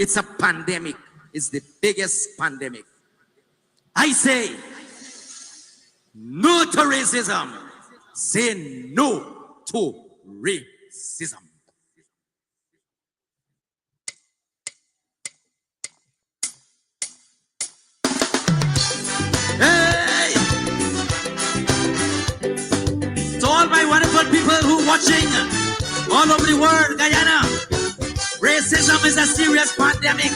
It's a pandemic. It's the biggest pandemic. I say no to racism. Say no to racism. Hey! To all my wonderful people who are watching all over the world, Guyana, racism is a serious pandemic.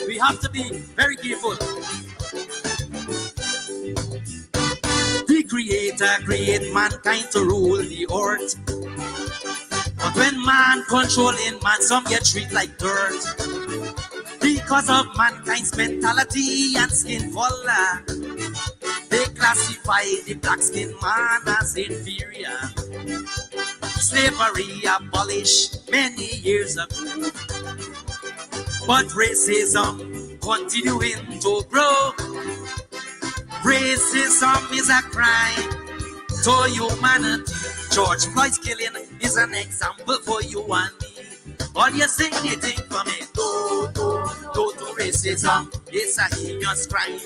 We have to be very careful. The Creator created mankind to rule the earth. But when man controlling man, some get treated like dirt. Because of mankind's mentality and skin color, they classify the black skinned man as inferior. Slavery abolished many years ago, but racism continuing to grow. Racism is a crime to humanity. George Floyd's killing is an example for you and me. All you sing anything for me. No to racism. It's a heinous crime.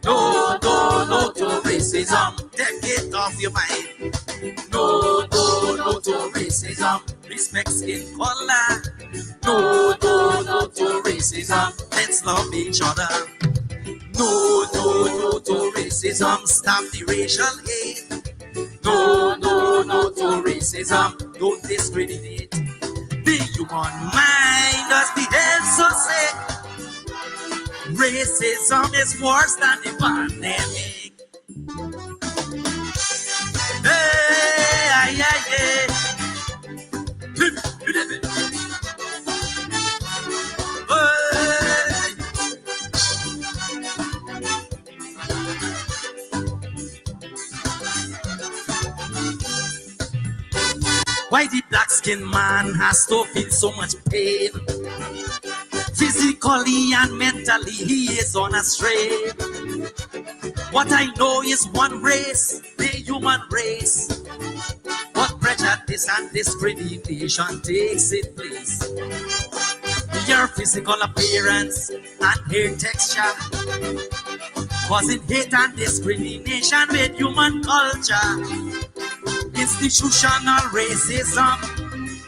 No to racism. Take it off your mind. No to racism. Respect skin color. No to racism. Let's love each other. No to racism. Stop the racial hate. No to racism. Don't discriminate. The human mind does behave so sick. Racism is worse than the pandemic. Hey, why the black-skinned man has to feel so much pain? Physically and mentally, he is on a strain. What I know is one race, the human race. But prejudice and discrimination takes its place. Your physical appearance and hair texture, causing hate and discrimination with human culture. Institutional racism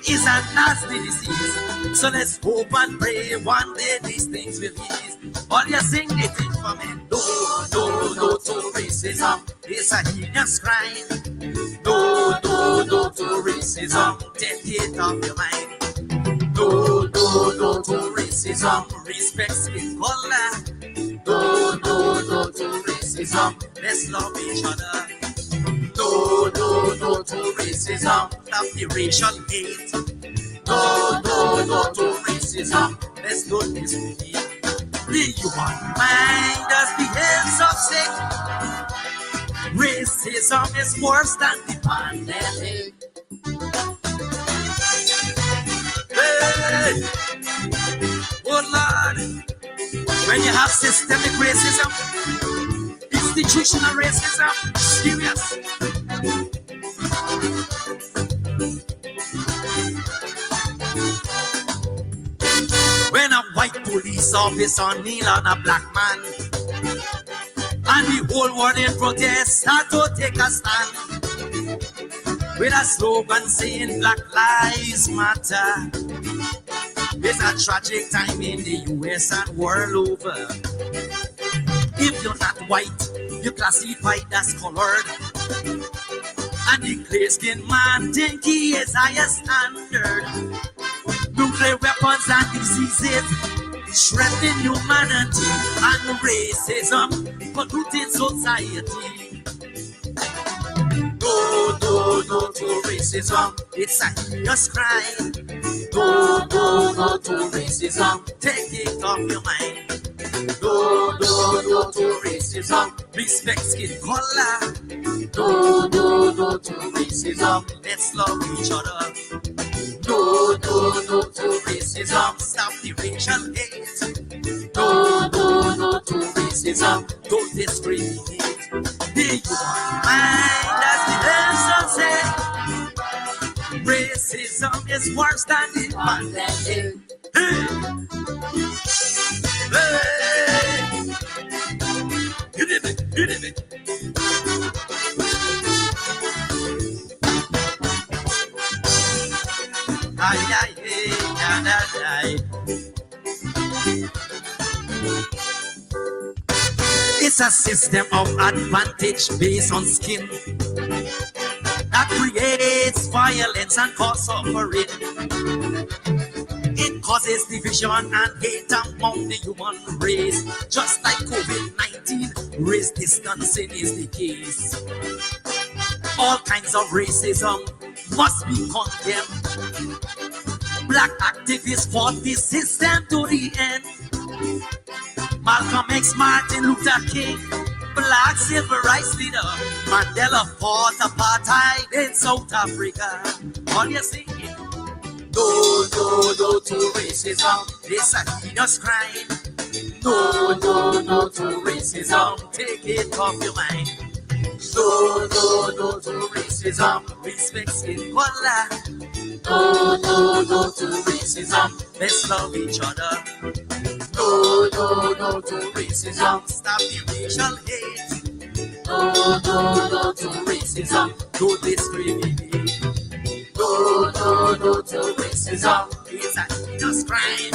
is a nasty disease. So let's hope and pray one day these things will ease. All you sing it for me. No to racism. It's a heinous crime. No to racism. Take it off your mind. No to racism. Respect skin color. No to racism. Let's love each other. No to racism. Stop the racial hate. No to racism. Let's go this way. The human mind does behave so sick. Racism is worse than the pandemic. Hey. Oh Lord, when you have systemic racism, institutional racism, serious. When a white police officer kneel on a black man, and the whole world in protest start to take a stand, with a slogan saying Black Lives Matter. It's a tragic time in the US and world over. If you're not white, you're classified as colored. And the clear-skinned man think he is higher standard. Nuclear weapons and diseases shredding humanity and racism polluting society. No to racism. It's a heinous crime. No to racism. Take it off your mind. No to racism. Respect skin color. No to racism. Let's love each other. No to racism. Stop the racial hate. No to racism. Don't discriminate. The human mind, as the answer say, racism is worse than the pandemic. Hey. It's a system of advantage based on skin that creates violence and cause suffering. It causes division and hate among the human race. Just like COVID-19, race distancing is the case. All kinds of racism must be condemned. Black activists fought this system to the end. Malcolm X, Martin Luther King, black civil rights leader, Mandela fought apartheid in South Africa. All you see? No, no, no to racism. It's a heinous crime. No, no, no to racism. Take it off your mind. No, no, no to racism. Respect skin color. No, no, no to racism. Let's love each other. No, no, no to racism. Stop the racial hate. No, no, no to racism. Don't discriminate. No, no, no to racism. It's a heinous crime.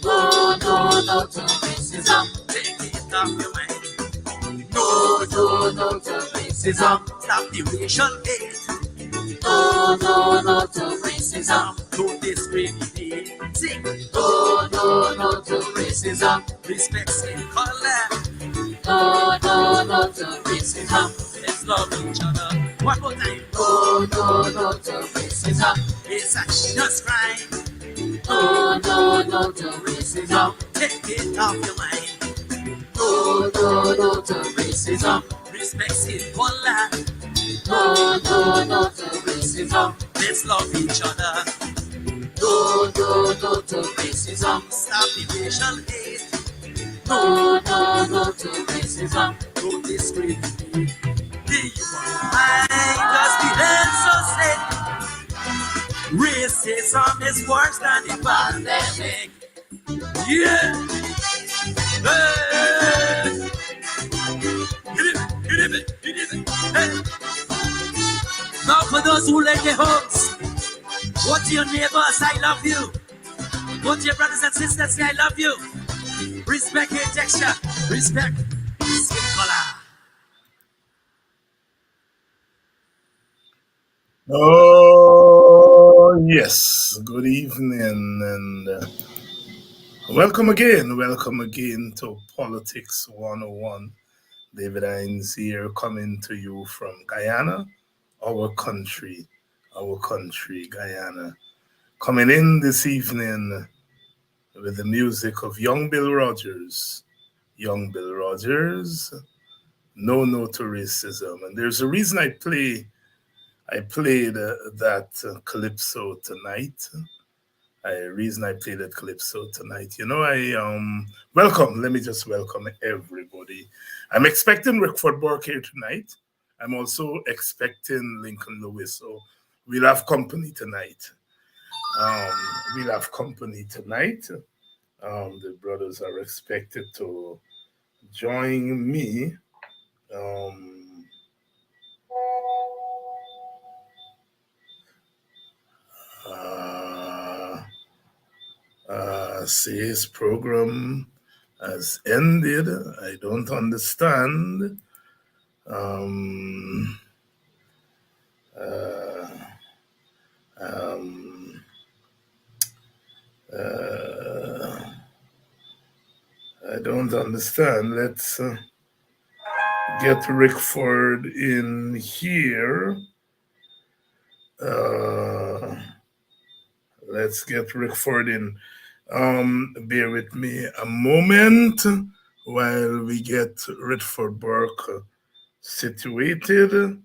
No, no, no to racism. Take it off your mind. No, no, no to racism. Stop the racial hate. No, no, no to racism. Don't discriminate. Sing. No, no, no to racism. Respect skin color. No, no, no to racism. Let's love each other. One more time. No, no, no to racism. It's a heinous crime. No, no, no to racism. Take it off your mind. No, no, no to racism. Respect skin color. No, no, no to racism. Let's love each other. No, no, no to racism. Stop the racial hate. No, no, no to racism. Don't discriminate. The human mind just behave so sick. Racism is worse than the pandemic. Yeah. Hey. Hey. Now for those who like the homes, go to your neighbors, I love you. Go to your brothers and sisters, say I love you. Respect your texture. Respect skin color. Oh, yes. Good evening and welcome again to Politics 101. David Hinds here coming to you from Guyana, our country, Guyana. Coming in this evening with the music of Young Bill Rogers. No No to Racism. And there's a reason I played that calypso tonight. You know, let me just welcome everybody. I'm expecting Rickford Burke here tonight. I'm also expecting Lincoln Lewis, so we'll have company tonight. The brothers are expected to join me. Says program has ended. I don't understand. I don't understand. Let's get Rickford in here. Let's get Rickford in. Bear with me a moment while we get Rickford Burke situated.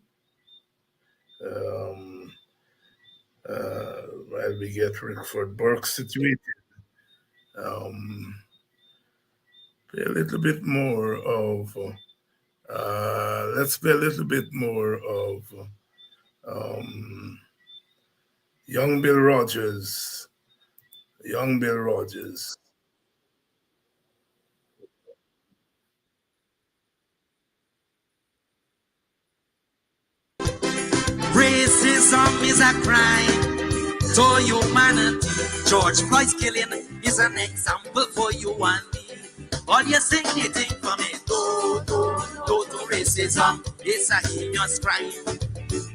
Play a little bit more of. Let's play a little bit more of Young Bill Rogers. Racism is a crime. to humanity. George Floyd's killing is an example for you and me. All you sing anything from it. No to racism. It's a heinous crime.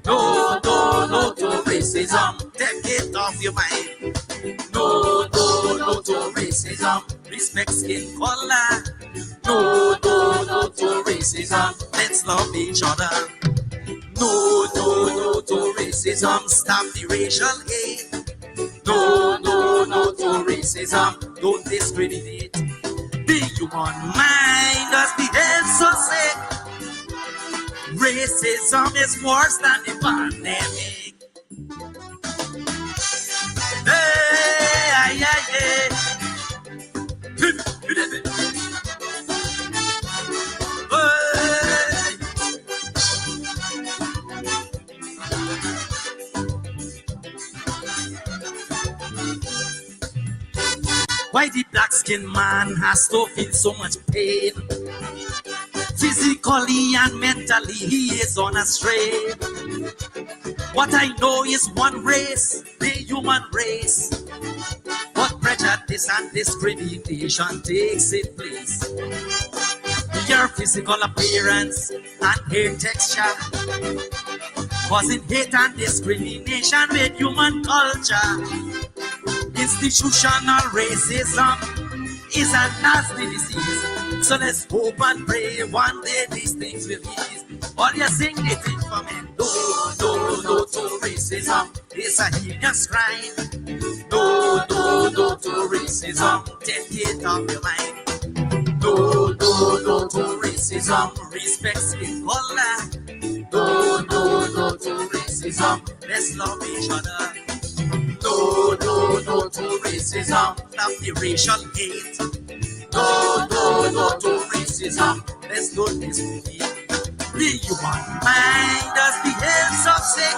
No to racism. Take it off your mind. No to racism. Respect skin color. No to racism. Let's love each other. No to racism. Stop the racial hate. No to racism. Don't discriminate. The human mind has behave so sick. Racism is worse than the pandemic. Hey, why the black-skinned man has to feel so much pain? Physically and mentally, he is on a strain. What I know is one race, the human race. But prejudice and discrimination takes its place. Your physical appearance and hair texture, causing hate and discrimination with human culture. Institutional racism is a nasty disease. So let's hope and pray one day these things will ease. All you sing it for me. No to racism. It's a heinous crime. No to racism. Take it off your mind. No to racism. Respect skin color. No to racism. Let's love each other. No to racism. Stop the racial hate. No to racism. Let's go this way. The human mind has behaved so sick.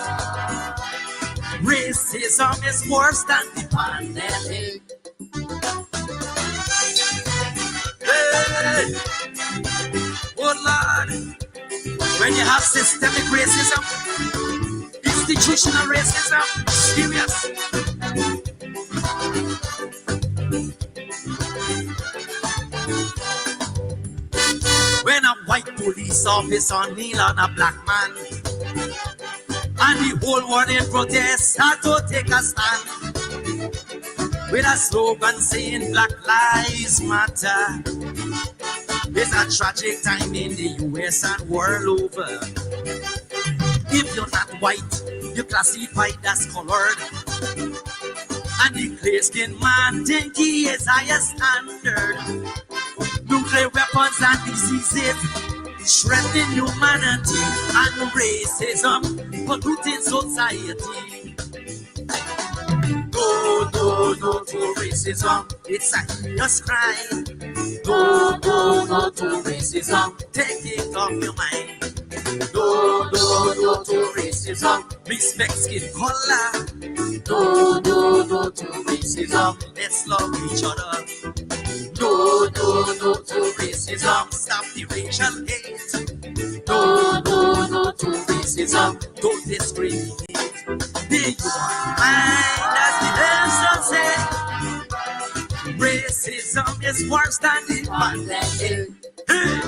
Racism is worse than the pandemic. Hey, oh Lord, when you have systemic racism, institutional racism, serious. When a white police officer kneel on a black man, and the whole world in protest had to take a stand with a slogan saying Black Lives Matter. It's a tragic time in the US and world over. If you're not white, you're classified as colored. And the clear-skinned man think he is higher standard. Nuclear weapons and diseases threatening humanity and racism polluting society. No to racism. It's a heinous crime. No to racism. Take it off your mind. No to racism. Respect skin color. No to racism. Let's love each other. No to racism. Stop the racial hate. No to racism. Don't discriminate. The human mind has been so sick. Racism is worse than the pandemic. Hey.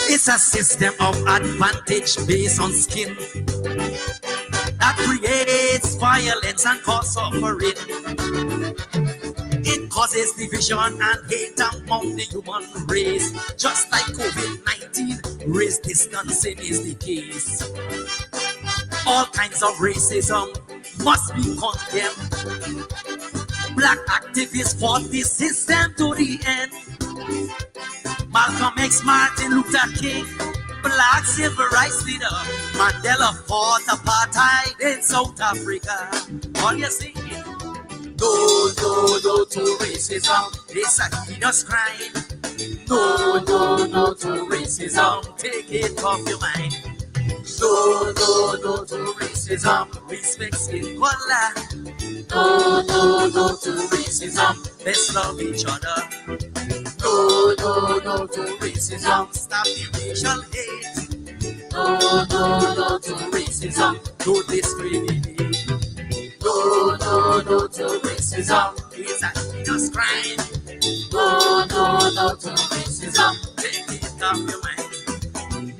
It's a system of advantage based on skin that creates violence and cause suffering. It causes division and hate among the human race. Just like COVID-19, race distancing is the case. All kinds of racism must be condemned. Black activists fought this system to the end. Malcolm X, Martin Luther King, black civil rights leader, Mandela fought apartheid in South Africa. All you singing? No to racism. It's a heinous crime. No to racism. Take it off your mind. No, no, no to racism. Respect skin color. No, no, no to racism. Let's love each other. No, no, no to racism. Stop the racial hate. No, no, no to racism. Don't discriminate. No, no, no to racism. It's a heinous crime. No, no, no to racism. Take it off your mind.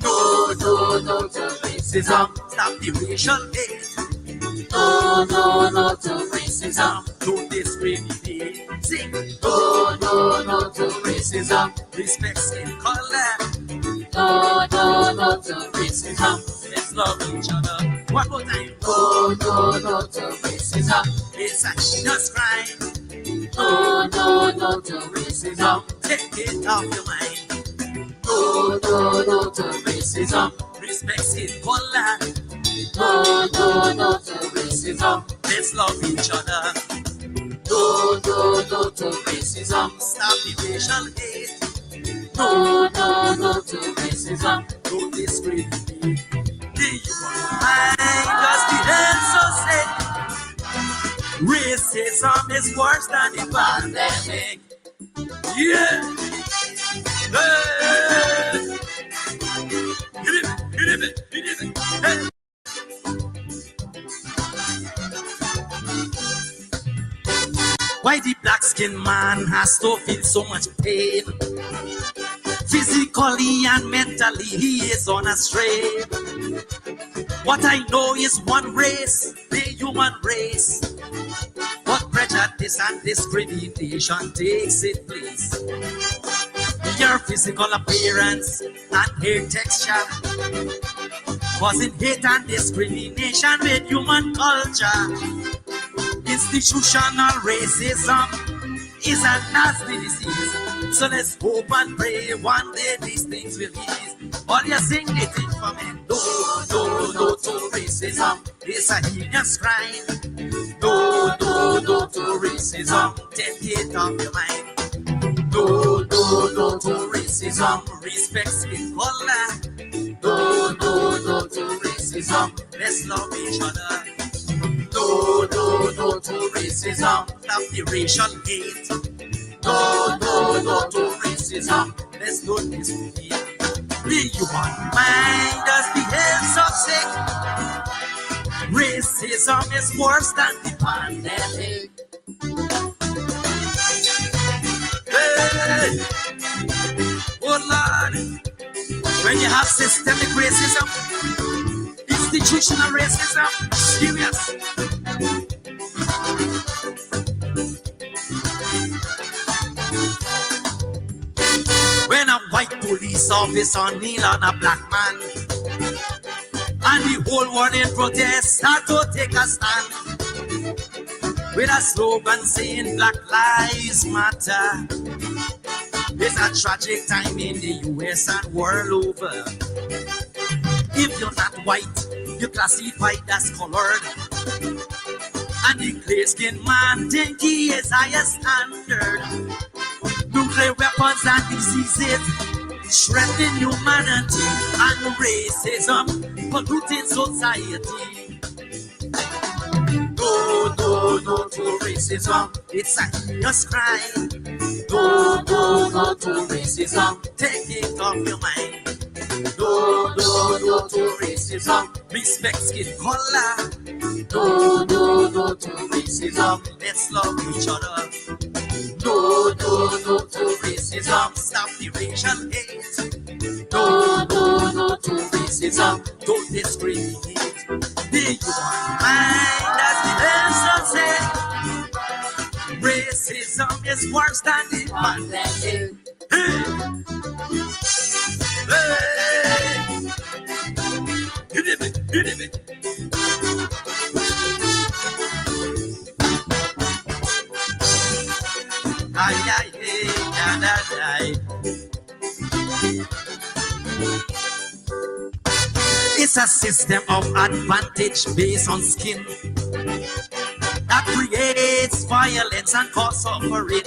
No, no, no to racism. Stop the racial hate. No, no, no to racism. Don't discriminate. Sing. No, no, no to racism. Respect skin color. No, no, no to racism. Let's love each other. One more time. No, no, no to racism. It's a heinous crime. No, no, no to racism. Take it off your mind. No, no, no to racism. Respect skin color. No, no, no to racism. Let's love each other. No, no, no to racism. Stop the racial hate. No, no, no to racism. Don't discriminate. The human mind just didn't so sick. Racism is worse than the pandemic. Yeah. Hey. Hey. Why the black skinned man has to feel so much pain? Physically and mentally he is on a strain. What I know is one race, the human race. But prejudice and discrimination takes its place. Your physical appearance and hair texture, causing hate and discrimination with human culture. Institutional racism is a nasty disease. So let's hope and pray one day these things will ease. All you sing it in for me. No, no, no to racism. It's a heinous crime. No, no, no to racism. Take it off your mind. No, no, no to racism. Respect skin color. No, no, no to racism. Let's love each other. No, no, no to racism. Stop the racial hate. No, no, no to racism. Let's not discriminate. The human mind does behave so sick. Racism is worse than the pandemic. Hey, oh Lord, when you have systemic racism, institutional racism, serious. When a white police officer kneel on a black man, and the whole world in protest start to take a stand, with a slogan saying Black Lives Matter. It's a tragic time in the US and world over. If you're not white, you're classified as colored. And the clear-skinned man think he is highest standard. Nuclear weapons and diseases threatening humanity, and racism polluting society. No, no, no to racism. It's a heinous crime. No, no, no to racism. Take it off your mind. No, no, no to racism. Respect skin color. No, no, no to racism. Let's love each other. No, no, no to racism. Stop the racial hate. No, no, no to racism. Don't discriminate. The human mind has the answer. Racism is worse than the pandemic. It's a system of advantage based on skin that creates violence and cause suffering.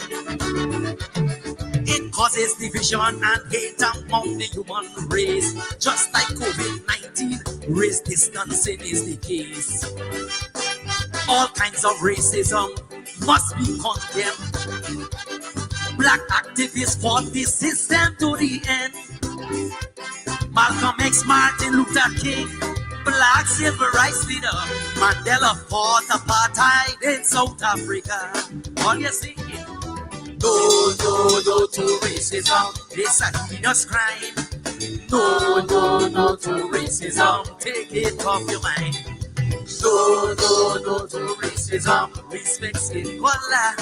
It causes division and hate among the human race, just like COVID-19 Race distancing is the case. All kinds of racism must be condemned. Black activists fought the system to the end. Malcolm X, Martin Luther King, black civil rights leader. Mandela fought apartheid in South Africa. All you singing? No, no, no to racism. It's a heinous crime. No, no, no to racism. Take it off your mind. No, no, no to racism. Respect skin color.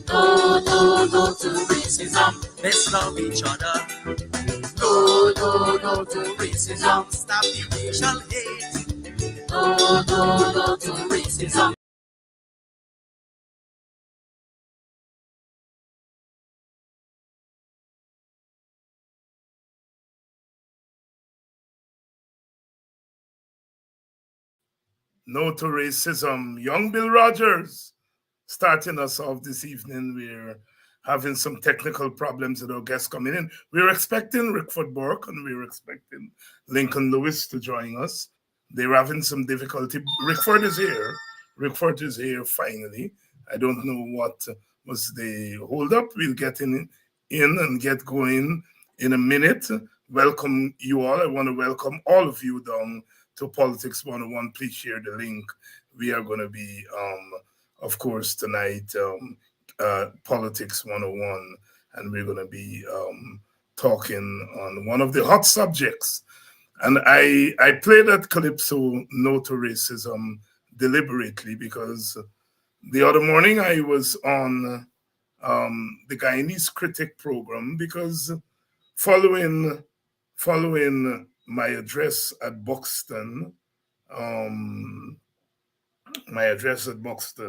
No, no, no to racism. Let's love each other. No, no, no to racism. Stop the racial hate. No, no, no to racism. No to racism. Young Bill Rogers starting us off this evening. We're having some technical problems with our guests coming in. We're expecting Rickford Burke and we're expecting Lincoln Lewis to join us. They're having some difficulty. Rickford is here. Rickford is here finally. I don't know what was the holdup. We'll get in and get going in a minute. Welcome you all. I want to welcome all of you down to Politics 101. Please share the link. We are going to be, of course, tonight, Politics 101, and we're going to be talking on one of the hot subjects. And I played that Calypso, No to Racism, deliberately because the other morning I was on the Guyanese Critic program because following my address at Buxton, my address at Buxton,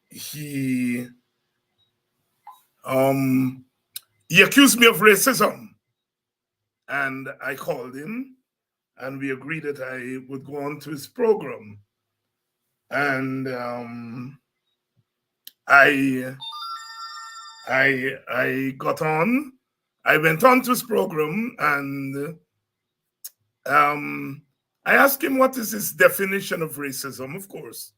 he accused me of racism, and I called him, and we agreed that I would go on to his program, and I got on. I went on to his program, and I asked him what is his definition of racism. Of course,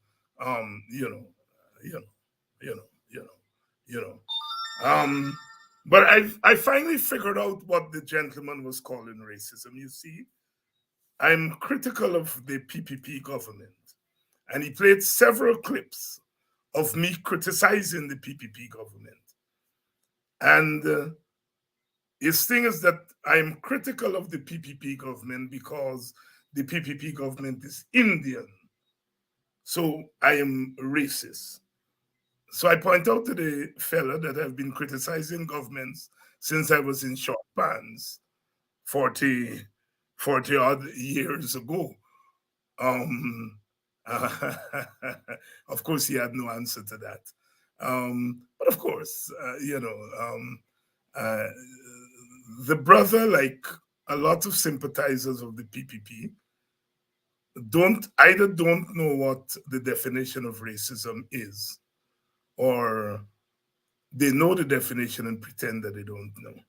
but I finally figured out what the gentleman was calling racism. You see, I'm critical of the PPP government, and he played several clips of me criticizing the PPP government. And his thing is that I'm critical of the PPP government because the PPP government is Indian. So I am racist. So I point out to the fella that I've been criticizing governments since I was in short pants 40 odd years ago. Of course, he had no answer to that. But of course, the brother, like a lot of sympathizers of the PPP, don't know what the definition of racism is, or they know the definition and pretend that they don't know.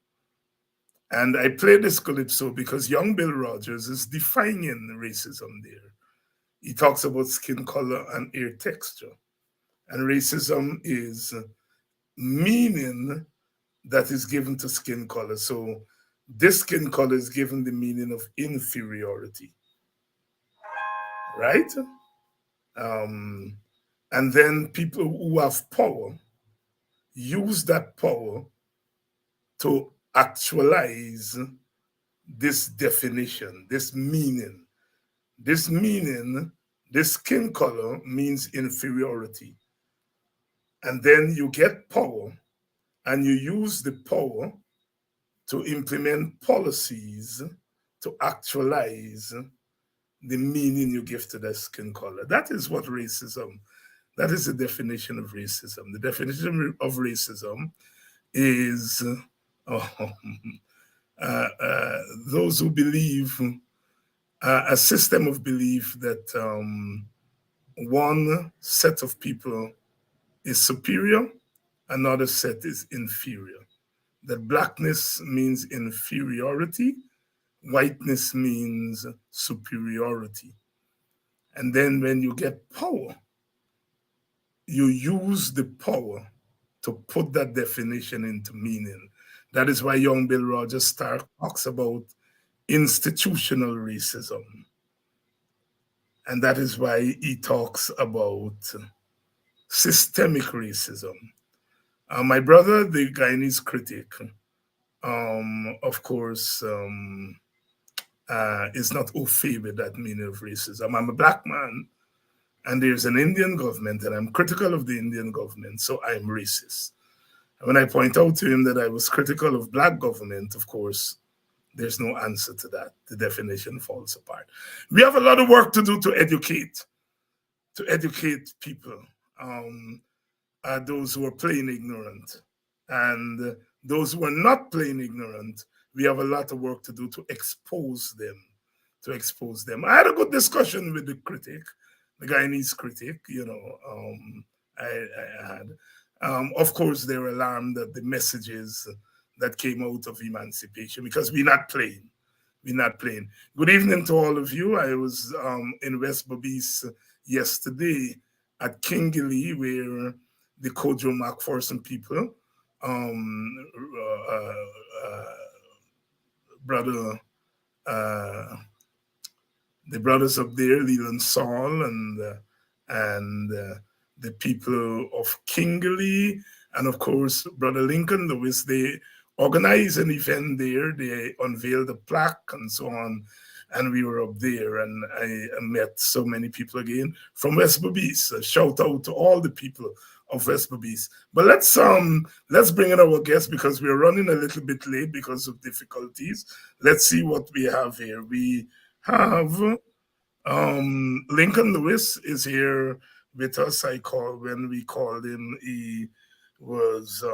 And I play this calypso because young Bill Rogers is defining racism there. He talks about skin color and hair texture. And racism is meaning that is given to skin color. So this skin color is given the meaning of inferiority, right? And then people who have power use that power to actualize this definition, this meaning. This meaning, this skin color means inferiority. And then you get power and you use the power to implement policies to actualize the meaning you give to that skin color. That is what racism, that is the definition of racism. The definition of racism is those who believe, a system of belief that one set of people is superior, another set is inferior. That blackness means inferiority, whiteness means superiority. And then when you get power, you use the power to put that definition into meaning. That is why young Bill Rogers Stark talks about institutional racism. And that is why he talks about systemic racism. My brother, the Guyanese critic, of course, is not au fait with that meaning of racism. I'm a black man, and there's an Indian government, and I'm critical of the Indian government, so I'm racist. And when I point out to him that I was critical of black government, of course, there's no answer to that. The definition falls apart. We have a lot of work to do to educate people, those who are plain ignorant. And those who are not plain ignorant, we have a lot of work to do to expose them. I had a good discussion with the critic, the Guyanese critic, I had. Of course, they were alarmed at the messages that came out of emancipation because we're not playing. Good evening to all of you. I was in West Berbice yesterday at Kingley, where the Kojo McPherson people, the brothers up there, Leland Saul and the people of Kingley, and of course, Brother Lincoln Lewis, they organized an event there. They unveiled a plaque and so on, and we were up there, and I met so many people again from West Berbice. A shout out to all the people of West Berbice. But let's bring in our guest because we're running a little bit late because of difficulties. Let's see what we have here. We have Lincoln Lewis is here with us. When we called him, he was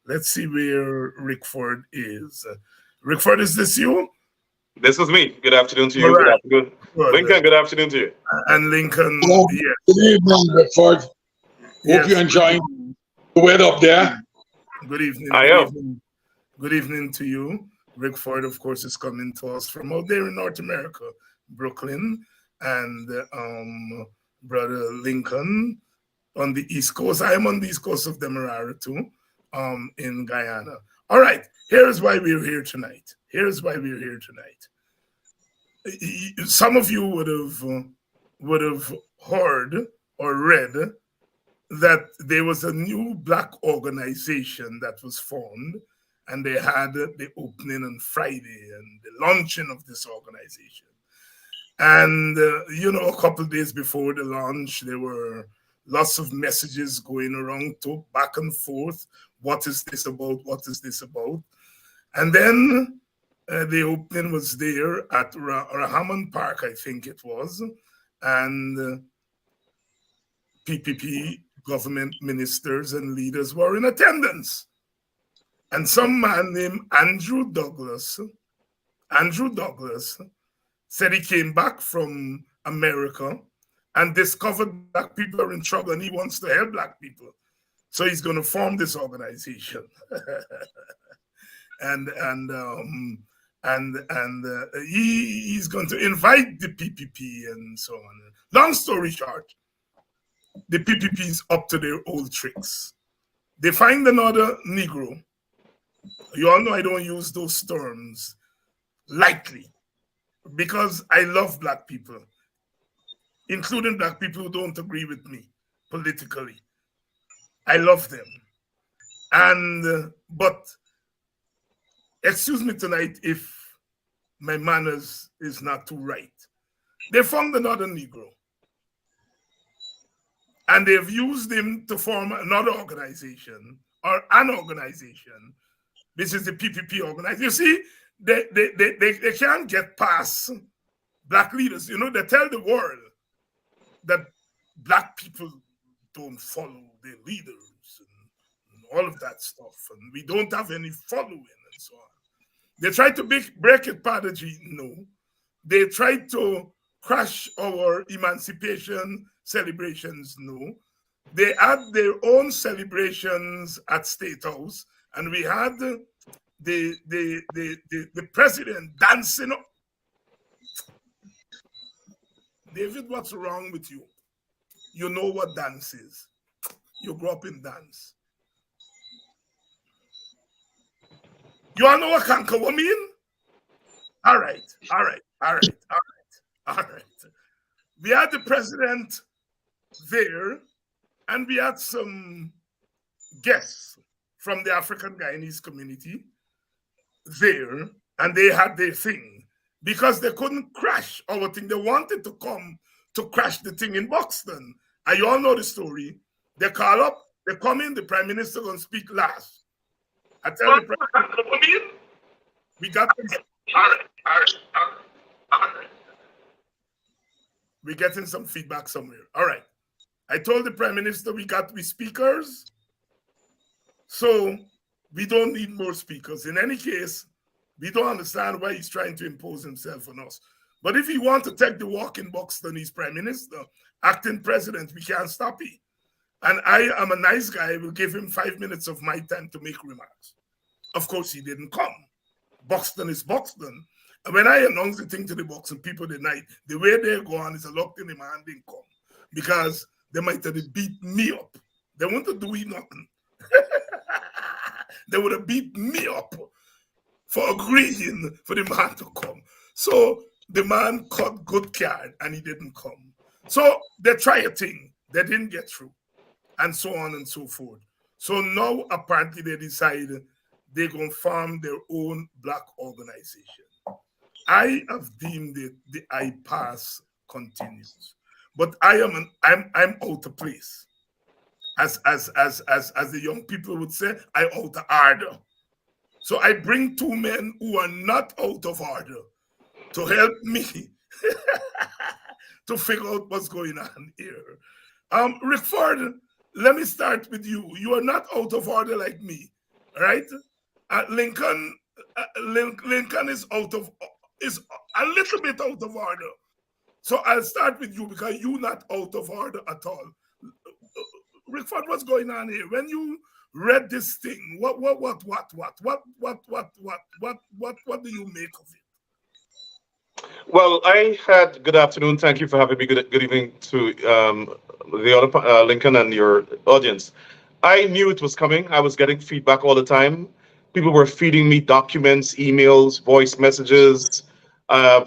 let's see where Rickford is. Rickford, is this you? This is me. Good afternoon to you. Right. Good afternoon. Good. Lincoln, good afternoon to you. And Lincoln, yes. Good evening, Rickford. Hope you're enjoying the weather up there. Good evening. Good evening to you. Rickford, of course, is coming to us from out there in North America, Brooklyn, and Brother Lincoln on the East Coast. I am on the East Coast of Demerara too, in Guyana. All right, here's why we're here tonight. Some of you would have heard or read that there was a new black organization that was formed, and they had the opening on Friday and the launching of this organization. And, a couple of days before the launch, there were lots of messages going around to back and forth. What is this about? And then the opening was there at Rahamon Park, I think it was. And PPP government ministers and leaders were in attendance. And some man named Andrew Douglas said he came back from America and discovered black people are in trouble and he wants to help black people. So he's going to form this organization. He's going to invite the PPP and so on. Long story short, the PPP is up to their old tricks. They find another Negro. You all know I don't use those terms lightly because I love black people, including black people who don't agree with me politically. I love them. But excuse me tonight if my manners is not too right. They found another Negro. And they've used him to form another organization or an organization. This is the PPP organization. You see, they can't get past black leaders. They tell the world that black people don't follow their leaders and all of that stuff. And we don't have any following and so on. They try to break it, Prodigy. No. They try to crash our emancipation celebrations. No, they had their own celebrations at State House, and we had the president dancing up. David, what's wrong with you? You know what dance is. You grew up in dance. You all know what canker mean? All right. We had the president there, and we had some guests from the African Guyanese community there, and they had their thing because they couldn't crash our thing. They wanted to come to crash the thing in Buxton. And you all know the story. They call up, they come in, the prime minister gonna speak last. I tell the prime minister, we got all right. We're getting some feedback somewhere. All right. I told the prime minister we speakers, so we don't need more speakers. In any case, we don't understand why he's trying to impose himself on us. But if he wants to take the walk in Buxton, he's prime minister, acting president, we can't stop it. And I am a nice guy. I will give him 5 minutes of my time to make remarks. Of course, he didn't come. Buxton is Buxton. And when I announced the thing to the Buxton people tonight, the way they're going is a locked in the man didn't come. Because they might have beat me up. They won't do nothing. They would have beat me up for agreeing for the man to come. So the man cut good card and he didn't come. So they try a thing. They didn't get through. And so on and so forth. So now apparently they decided they're going to form their own black organization. I have deemed it the Eyepass continues. But I'm out of place. As the young people would say, I out of order. So I bring two men who are not out of order to help me to figure out what's going on here. Rickford, let me start with you. You are not out of order like me, right? Lincoln is is a little bit out of order. So I'll start with you because you're not out of order at all. Rickford, what's going on here? When you read this thing, what do you make of it? Well, good afternoon. Thank you for having me. Good evening to the other Lincoln and your audience. I knew it was coming. I was getting feedback all the time. People were feeding me documents, emails, voice messages,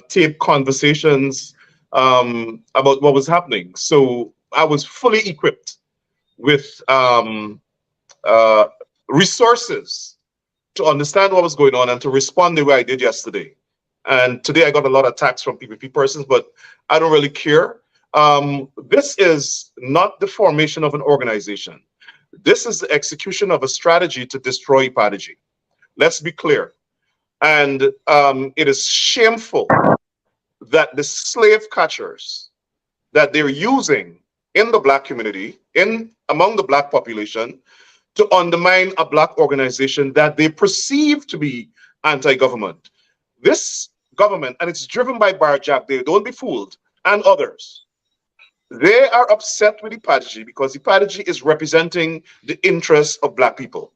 tape conversations about what was happening. So I was fully equipped with resources to understand what was going on and to respond the way I did yesterday. And today I got a lot of attacks from PPP persons, but I don't really care. This is not the formation of an organization. This is the execution of a strategy to destroy Ipadaji. Let's be clear. And it is shameful that the slave catchers that they're using in the black community, among the black population, to undermine a black organization that they perceive to be anti-government. This government, and it's driven by Barjack, they don't be fooled, and others. They are upset with Ipadaji because Ipadaji is representing the interests of black people.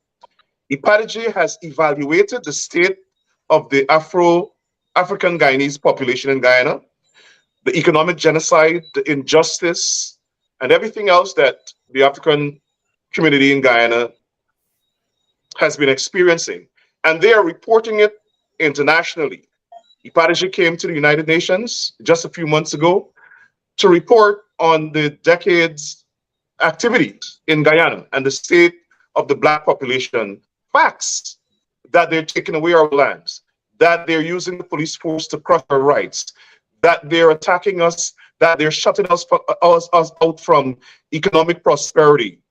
Ipadaji has evaluated the state of the African Guyanese population in Guyana, the economic genocide, the injustice, and everything else that the African community in Guyana has been experiencing. And they are reporting it internationally. Ipadaji came to the United Nations just a few months ago to report on the decade's activities in Guyana and the state of the black population. Facts that they're taking away our lands, that they're using the police force to crush our rights, that they're attacking us, that they're shutting us out from economic prosperity,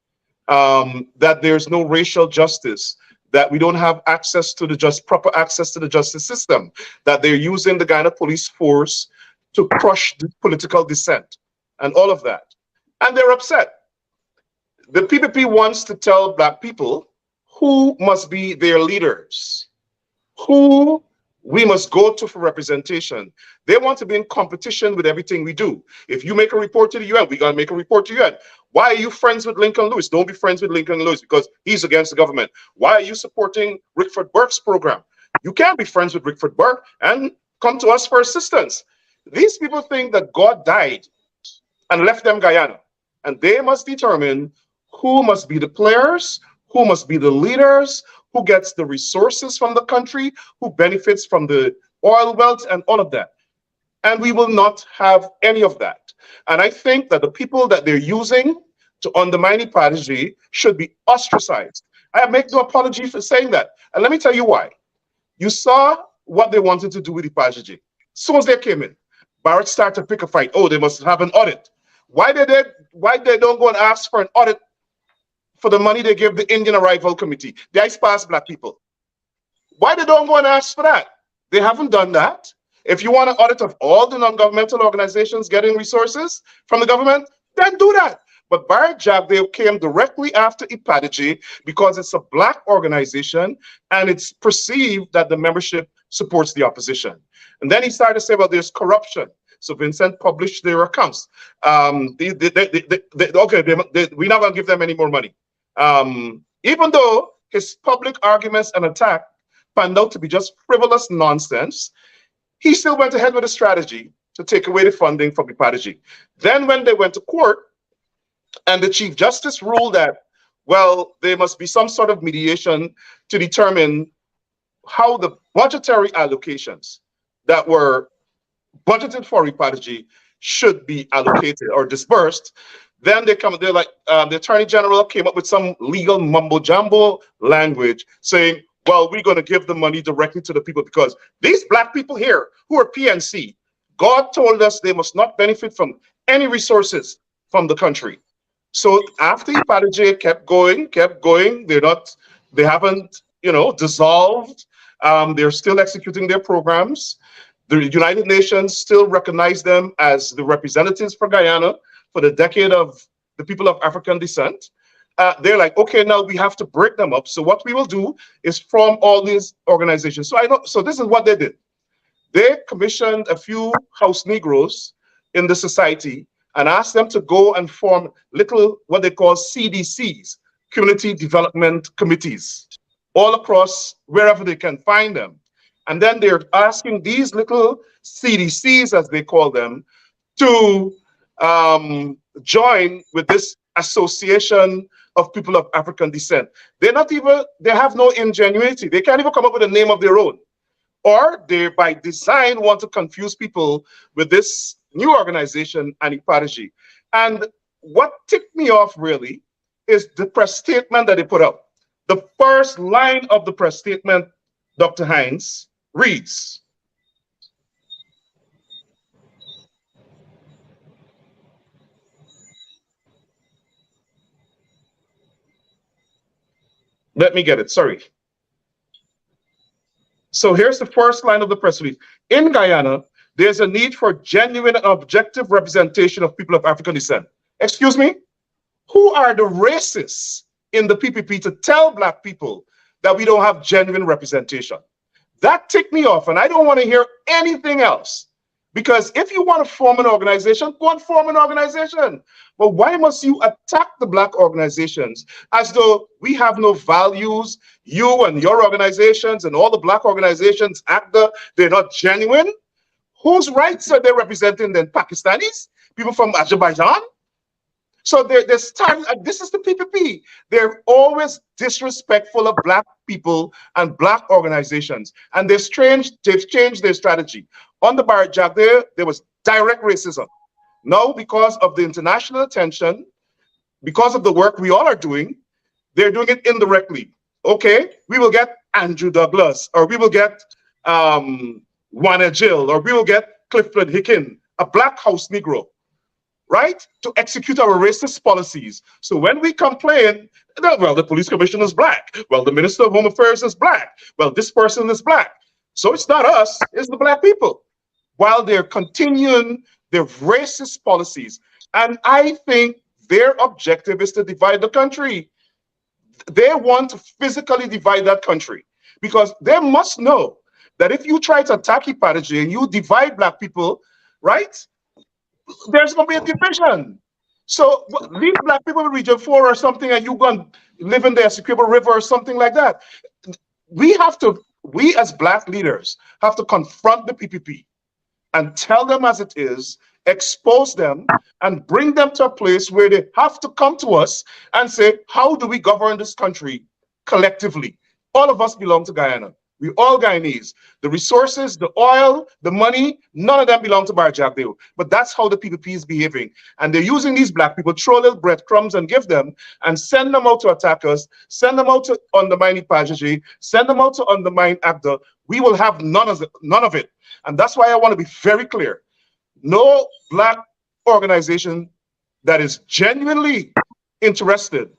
that there's no racial justice, that we don't have access to the proper access to the justice system, that they're using the Guyana police force to crush the political dissent, and all of that. And they're upset. The PPP wants to tell black people who must be their leaders, who we must go to for representation. They want to be in competition with everything we do. If you make a report to the UN, we got to make a report to the UN. Why are you friends with Lincoln Lewis? Don't be friends with Lincoln Lewis because he's against the government. Why are you supporting Rickford Burke's program? You can't be friends with Rickford Burke and come to us for assistance. These people think that God died and left them Guyana, and they must determine who must be the players, who must be the leaders, who gets the resources from the country, who benefits from the oil wealth and all of that. And we will not have any of that. And I think that the people that they're using to undermine Ipadeji should be ostracized. I make no apology for saying that. And let me tell you why. You saw what they wanted to do with Ipadeji. As soon as they came in, Barrett started to pick a fight. Oh, they must have an audit. Why they don't go and ask for an audit for the money they give the Indian Arrival Committee, the Eyepass black people? Why they don't go and ask for that? They haven't done that. If you want an audit of all the non-governmental organizations getting resources from the government, then do that. But Barrett Jagdeo came directly after Ipadeji because it's a black organization and it's perceived that the membership supports the opposition. And then he started to say, well, there's corruption. So Vincent published their accounts. Okay, we're not going to give them any more money. Even though his public arguments and attack panned out to be just frivolous nonsense, he still went ahead with a strategy to take away the funding from Ipadeji. Then when they went to court and the Chief Justice ruled that, well, there must be some sort of mediation to determine how the budgetary allocations that were budgeted for Ipadeji should be allocated or dispersed. Then they're like, the Attorney General came up with some legal mumbo jumbo language saying, well, we're going to give the money directly to the people because these black people here who are PNC, God told us they must not benefit from any resources from the country. So after Ipadeji kept going, they haven't, dissolved. They're still executing their programs. The United Nations still recognize them as the representatives for Guyana for the decade of the people of African descent. They're like, okay, now we have to break them up. So what we will do is form all these organizations. So this is what they did. They commissioned a few house Negroes in the society and asked them to go and form little, what they call CDCs, Community Development Committees, all across wherever they can find them. And then they're asking these little CDCs, as they call them, to join with this association of people of African descent. They have no ingenuity. They can't even come up with a name of their own. Or they, by design, want to confuse people with this new organization and Ipadeji. And what ticked me off really is the press statement that they put out. The first line of the press statement, Dr. Hinds, reads, let me get it, sorry. So here's the first line of the press release. In Guyana, there's a need for genuine and objective representation of people of African descent. Excuse me? Who are the racists in the PPP to tell black people that we don't have genuine representation? That ticked me off, and I don't want to hear anything else. Because if you want to form an organization, go and form an organization. But why must you attack the black organizations as though we have no values? You and your organizations and all the black organizations they're not genuine? Whose rights are they representing then? Pakistanis? People from Azerbaijan? So this is the PPP. They're always disrespectful of black people and black organizations. And they've changed their strategy. On the Barrett Jagdeo, there was direct racism. Now, because of the international attention, because of the work we all are doing, they're doing it indirectly. Okay, we will get Andrew Douglas, or we will get Wana Jill, or we will get Clifford Hicken, a black house Negro, right, to execute our racist policies. So when we complain, well, the police commissioner is black. Well, the minister of home affairs is black. Well, this person is black. So it's not us, it's the black people. While they're continuing their racist policies. And I think their objective is to divide the country. They want to physically divide that country because they must know that if you try to attack Ipadaji and you divide black people, right, there's going to be a division. So leave black people in Region 4 or something, and you go and live in the Essequibo River or something like that. We as black leaders have to confront the PPP and tell them as it is, expose them, and bring them to a place where they have to come to us and say, how do we govern this country collectively? All of us belong to Guyana. We all Guyanese. The resources, the oil, the money, none of them belong to Barjagdeo. But that's how the PPP is behaving. And they're using these black people, throw little breadcrumbs and give them, and send them out to attack us, send them out to undermine Ipajaji, send them out to undermine ACDA. We will have none of it. And that's why I want to be very clear. No black organization that is genuinely interested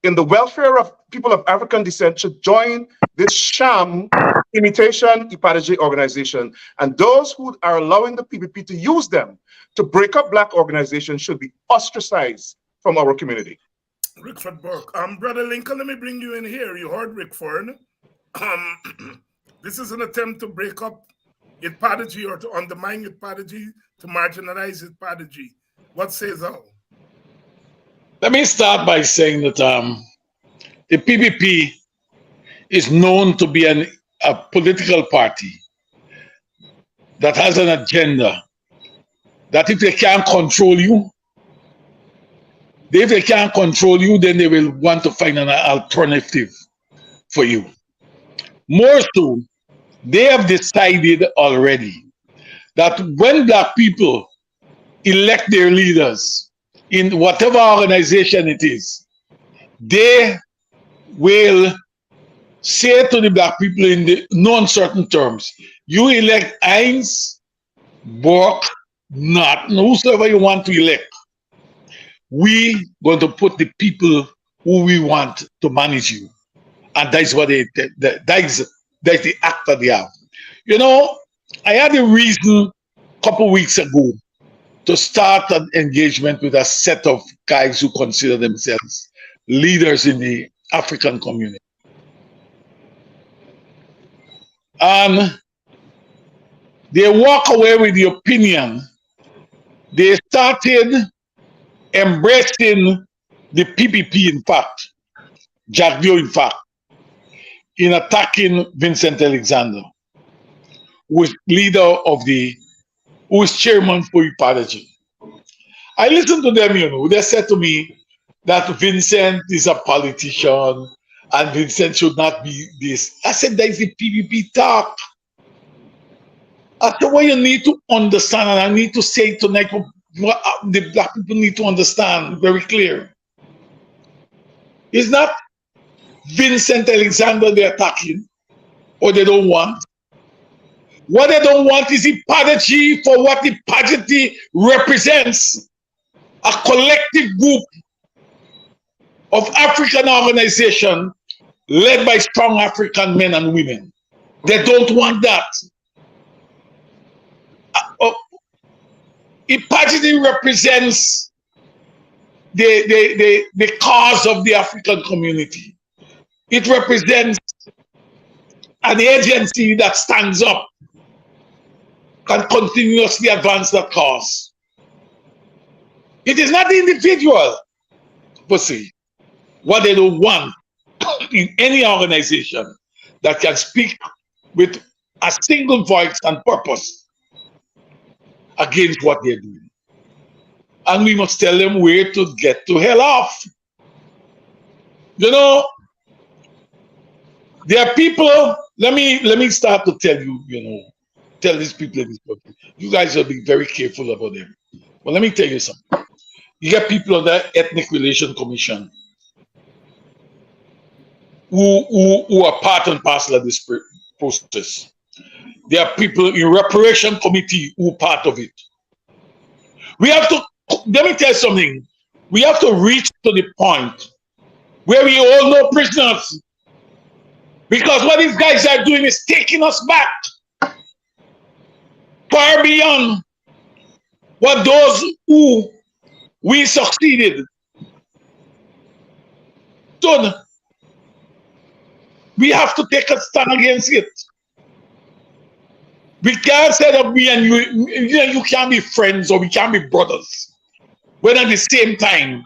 in the welfare of people of African descent should join this sham imitation Ipadaji organization. And those who are allowing the PPP to use them to break up black organizations should be ostracized from our community. Rickford Burke. Brother Lincoln, let me bring you in here. You heard Rickford. This is an attempt to break up Ipadaji or to undermine Ipadaji, to marginalize Ipadaji. What says thou? Let me start by saying that the PPP is known to be a political party that has an agenda, that if they can't control you, then they will want to find an alternative for you. More so, they have decided already that when black people elect their leaders in whatever organization it is, they will say to the black people in the no uncertain terms, you elect Hines, Bork, not whosoever you want to elect. We going to put the people who we want to manage you. And that's what that's the act that they have. You know, I had a reason a couple weeks ago to start an engagement with a set of guys who consider themselves leaders in the African community. And they walk away with the opinion they started embracing the PPP, in fact, Jagdeo, in fact, in attacking Vincent Alexander, who is leader of who is chairman for Ipadaji. I listened to them, you know, they said to me that Vincent is a politician and Vincent should not be this. I said, that is the PPP talk. I said, what you need to understand, and I need to say tonight, what the black people need to understand very clear. It's not Vincent Alexander they're attacking, or they don't want. What they don't want is Ipadaji for what Ipadaji represents, a collective group of African organization led by strong African men and women. They don't want that. Ipadaji represents the cause of the African community. It represents an agency that stands up and continuously advance that cause. It is not the individual, but see, what they don't want in any organization that can speak with a single voice and purpose against what they're doing. And we must tell them where to get to hell off. You know, there are people, let me start to tell you, you know, tell these people in this country, you guys are being very careful about them. But let me tell you something. You get people on that Ethnic Relation Commission who are part and parcel of this process. There are people in Reparation Committee who are part of it. We have to, let me tell you something, we have to reach to the point where we all know prisoners. Because what these guys are doing is taking us back far beyond what those who we succeeded done. We have to take a stand against it. We can't say that me and you can't be friends or we can't be brothers. When at the same time,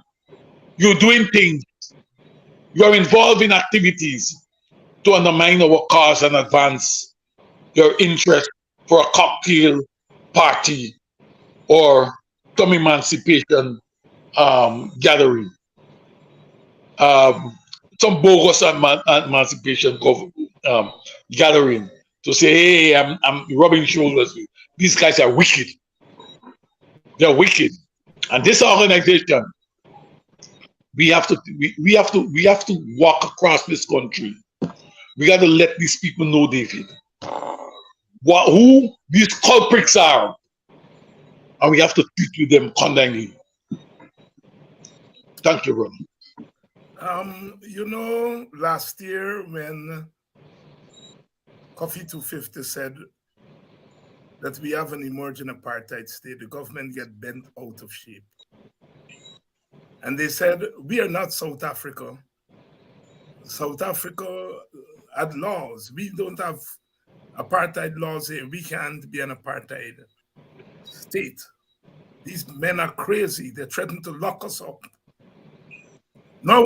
you're doing things, you're involved in activities to undermine our cause and advance your interest for a cocktail party or some emancipation gathering. Some bogus emancipation gathering to say, hey, I'm rubbing shoulders with. These guys are wicked. They're wicked. And this organization, we have to walk across this country. We got to let these people know, David, who these culprits are, and we have to treat with them condemningly. Thank you, brother. You know, last year when Coffee 250 said that we have an emerging apartheid state, the government get bent out of shape. And they said, we are not South Africa. South Africa had laws. We don't have apartheid laws here. We can't be an apartheid state. These men are crazy. They threaten to lock us up. Now,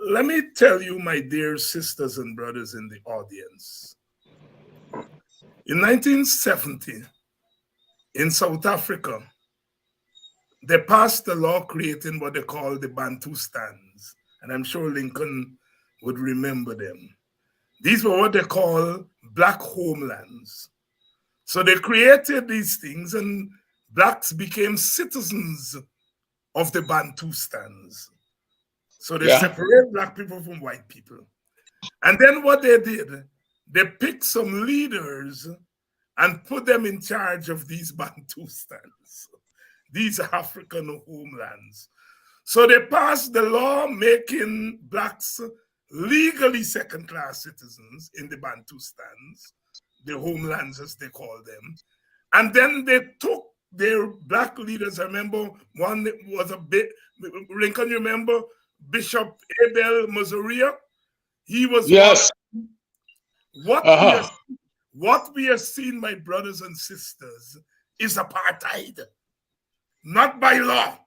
let me tell you, my dear sisters and brothers in the audience. In 1970, in South Africa, they passed a law creating what they call the Bantustans. And I'm sure Lincoln would remember them. These were what they call black homelands. So they created these things and blacks became citizens of the Bantustans. So they separate black people from white people. And then what they did, they picked some leaders and put them in charge of these Bantustans, these African homelands. So they passed the law making blacks legally second-class citizens in the Bantustans, the homelands as they call them. And then they took their black leaders. I remember one was a bit, Lincoln, you remember Bishop Abel Mazuria? He was what we are seeing, my brothers and sisters, is apartheid, not by law.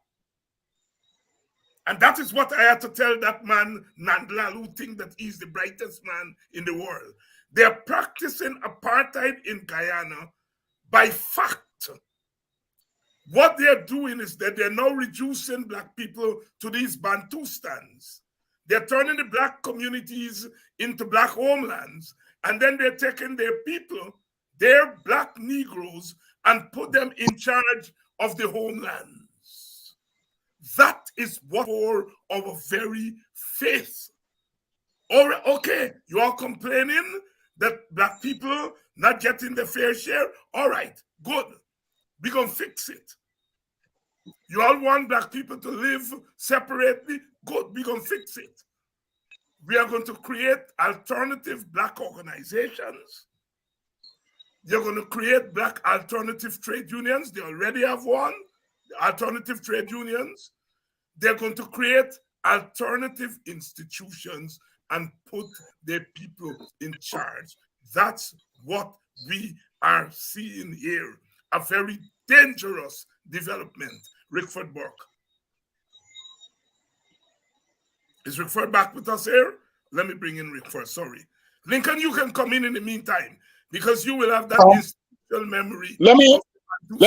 And that is what I had to tell that man, Nandla, who thinks that he's the brightest man in the world. They're practicing apartheid in Guyana by fact. What they're doing is that they're now reducing black people to these Bantustans. They're turning the black communities into black homelands, and then they're taking their people, their black Negroes, and put them in charge of the homelands. That is what for our very faith. All right, okay, you are complaining that black people not getting their fair share? All right, good. We're going to fix it. You all want black people to live separately? Good, we're going to fix it. We are going to create alternative black organizations. They're going to create black alternative trade unions. They already have one, the alternative trade unions. They're going to create alternative institutions and put their people in charge. That's what we are seeing here. A very dangerous development. Rickford Burke. Is Rickford back with us here? Let me bring in Rickford, sorry. Lincoln, you can come in the meantime because you will have that institutional memory. Let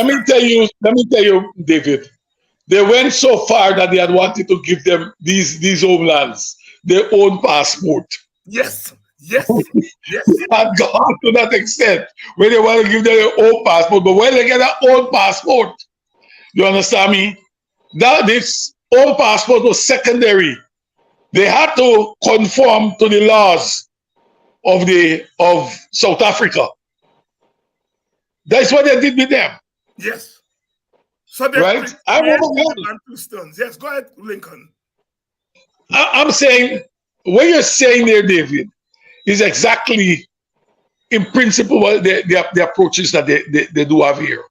me tell you, David. They went so far that they had wanted to give them these homelands their own passport. Yes, yes, yes. They had gone to that extent where they want to give them their own passport. But when they get their own passport, you understand me? That this own passport was secondary. They had to conform to the laws of South Africa. That's what they did with them. Yes. So they right? Yes, go ahead, Lincoln. I'm saying what you're saying there, David, is exactly in principle what the approaches that they do have here.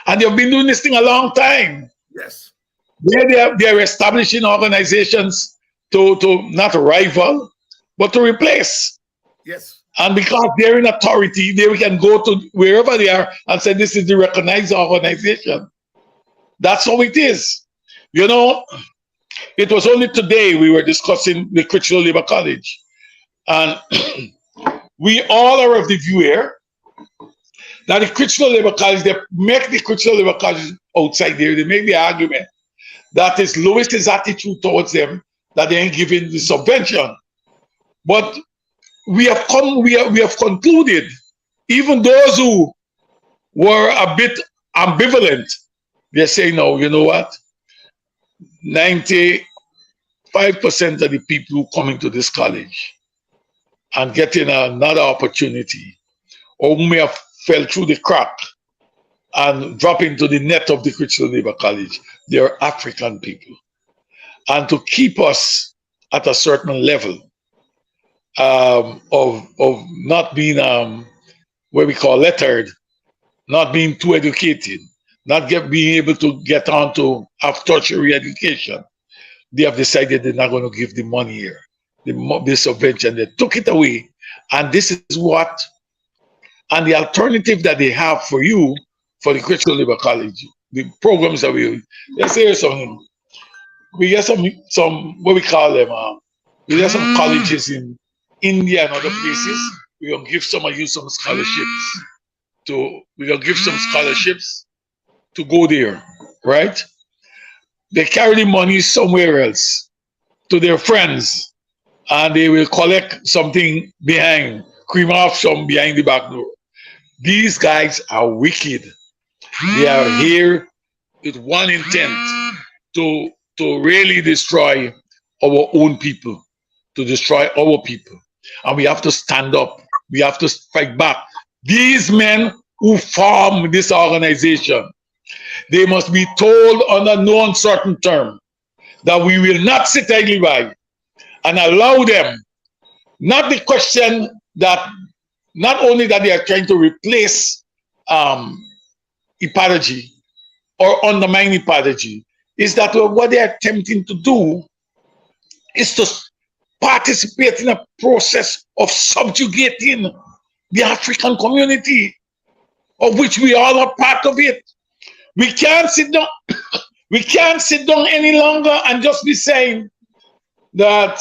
And they've been doing this thing a long time. Yes. They're establishing organizations to not rival, but to replace. Yes. And because they're in authority, they can go to wherever they are and say, this is the recognized organization. That's how it is. You know, it was only today we were discussing the Christian Labor College. And we all are of the view here that the Christian Labor College, they make the Christian Labor College outside there, they make the argument that is Louis's attitude towards them, that they ain't giving the subvention. But we have concluded, even those who were a bit ambivalent, they say, no, you know what? 95% of the people who coming to this college and getting another opportunity, or who may have fell through the crack and drop into the net of the Christian Labor College, they are African people. And to keep us at a certain level of not being what we call lettered, not being too educated, not being able to get on to have tertiary education, they have decided they're not going to give the money here, the subvention. They took it away, and this is what, and the alternative that they have for you, for the Christian Labor College, the programs that let's say something, we get some what we call them, we get some colleges in India and other places. We're gonna give some of you some scholarships to go there, right? They carry the money somewhere else to their friends, and they will collect something behind, cream off some behind the back door. These guys are wicked. They are here with one intent to really destroy our own people, to destroy our people. And we have to stand up. We have to fight back. These men who form this organization, they must be told under no uncertain term that we will not sit idly by and allow them, not the question that, not only that they are trying to replace epology or undermine epology, is that what they are attempting to do is to participate in a process of subjugating the African community, of which we all are part of it. We can't sit down. We can't sit down any longer and just be saying that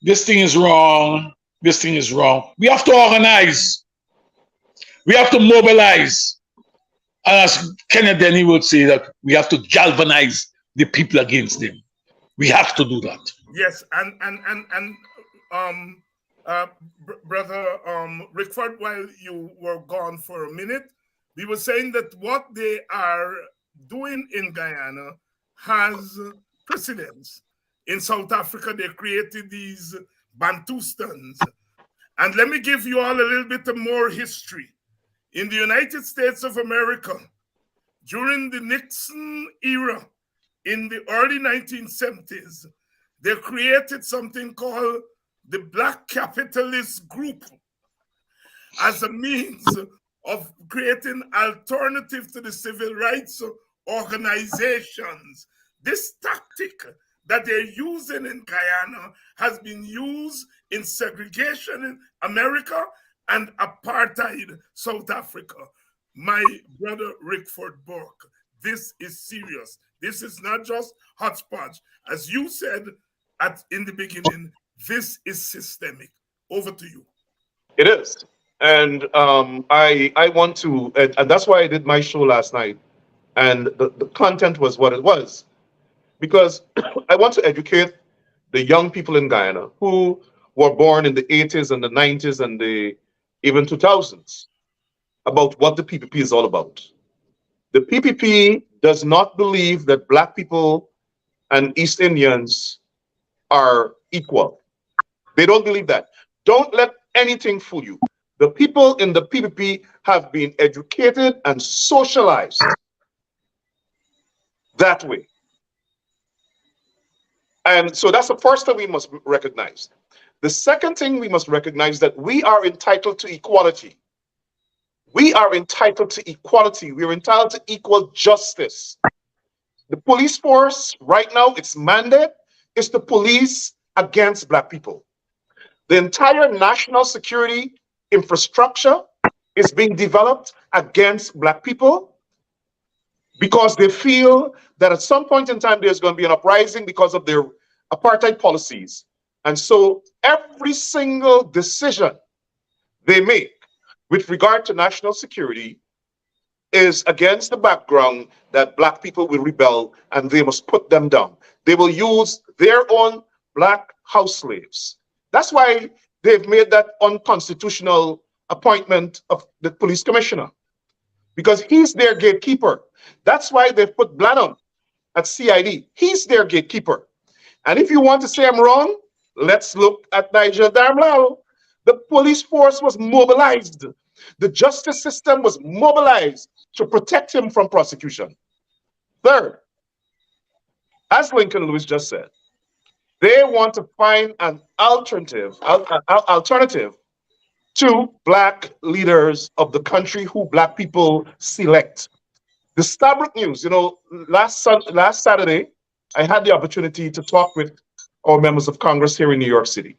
this thing is wrong, this thing is wrong. We have to organize. We have to mobilize. And as Kenneth Denny would say, that we have to galvanize the people against them. We have to do that. Yes, Brother Rickford, while you were gone for a minute, we were saying that what they are doing in Guyana has precedence. In South Africa, they created these Bantustans. And let me give you all a little bit more history. In the United States of America, during the Nixon era, in the early 1970s, they created something called the Black Capitalist Group as a means of creating alternative to the civil rights organizations. This tactic that they're using in Guyana has been used in segregation in America and apartheid South Africa. My brother Rickford Burke, this is serious. This is not just hodgepodge. As you said in the beginning, this is systemic. Over to you. It is. And I want to, and that's why I did my show last night. And the content was what it was. Because I want to educate the young people in Guyana who were born in the 80s and the 90s and the even 2000s about what the PPP is all about. The PPP does not believe that Black people and East Indians are equal. They don't believe that. Don't let anything fool you. The people in the PPP have been educated and socialized that way. And so that's the first thing we must recognize. The second thing we must recognize that we are entitled to equality. We are entitled to equality. We are entitled to equal justice. The police force right now, its mandate is to police against Black people. The entire national security infrastructure is being developed against Black people because they feel that at some point in time there's going to be an uprising because of their apartheid policies. And so every single decision they make with regard to national security is against the background that Black people will rebel and they must put them down. They will use their own Black house slaves. That's why they've made that unconstitutional appointment of the police commissioner, because he's their gatekeeper. That's why they've put Blanham at CID. He's their gatekeeper. And if you want to say I'm wrong, let's look at Nigel Darmlal. The police force was mobilized. The justice system was mobilized to protect him from prosecution. Third, as Lincoln Lewis just said, they want to find an alternative to Black leaders of the country who Black people select. The Stabrook News, you know, last Saturday, I had the opportunity to talk with our members of Congress here in New York City.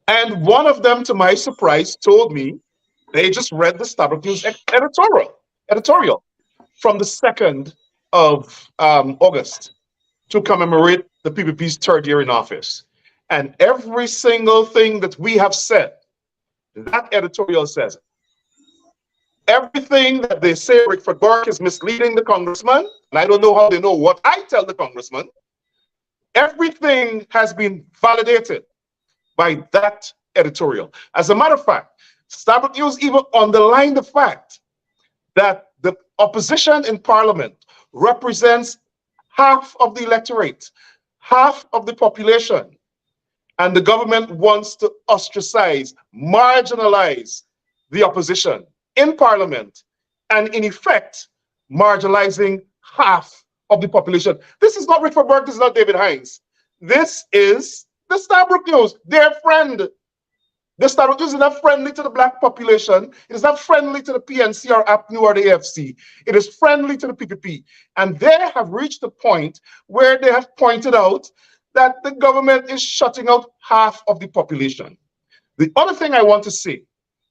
And one of them, to my surprise, told me they just read the Stabrook News editorial from the 2nd of August to commemorate the PPP's 3rd year in office. And every single thing that we have said, that editorial says it. Everything that they say Rickford Burke is misleading the congressman, and I don't know how they know what I tell the congressman, everything has been validated by that editorial. As a matter of fact, Stabrook News even underlined the fact that the opposition in Parliament represents half of the electorate, half of the population, and the government wants to ostracize, marginalize the opposition in Parliament, and in effect, marginalizing half of the population. This is not Rickford Burke, this is not David Hines. This is the Stabrook News, their friend. The Stabrook News is not friendly to the Black population. It is not friendly to the PNC or APNU or the AFC. It is friendly to the PPP. And they have reached a point where they have pointed out that the government is shutting out half of the population. The other thing I want to say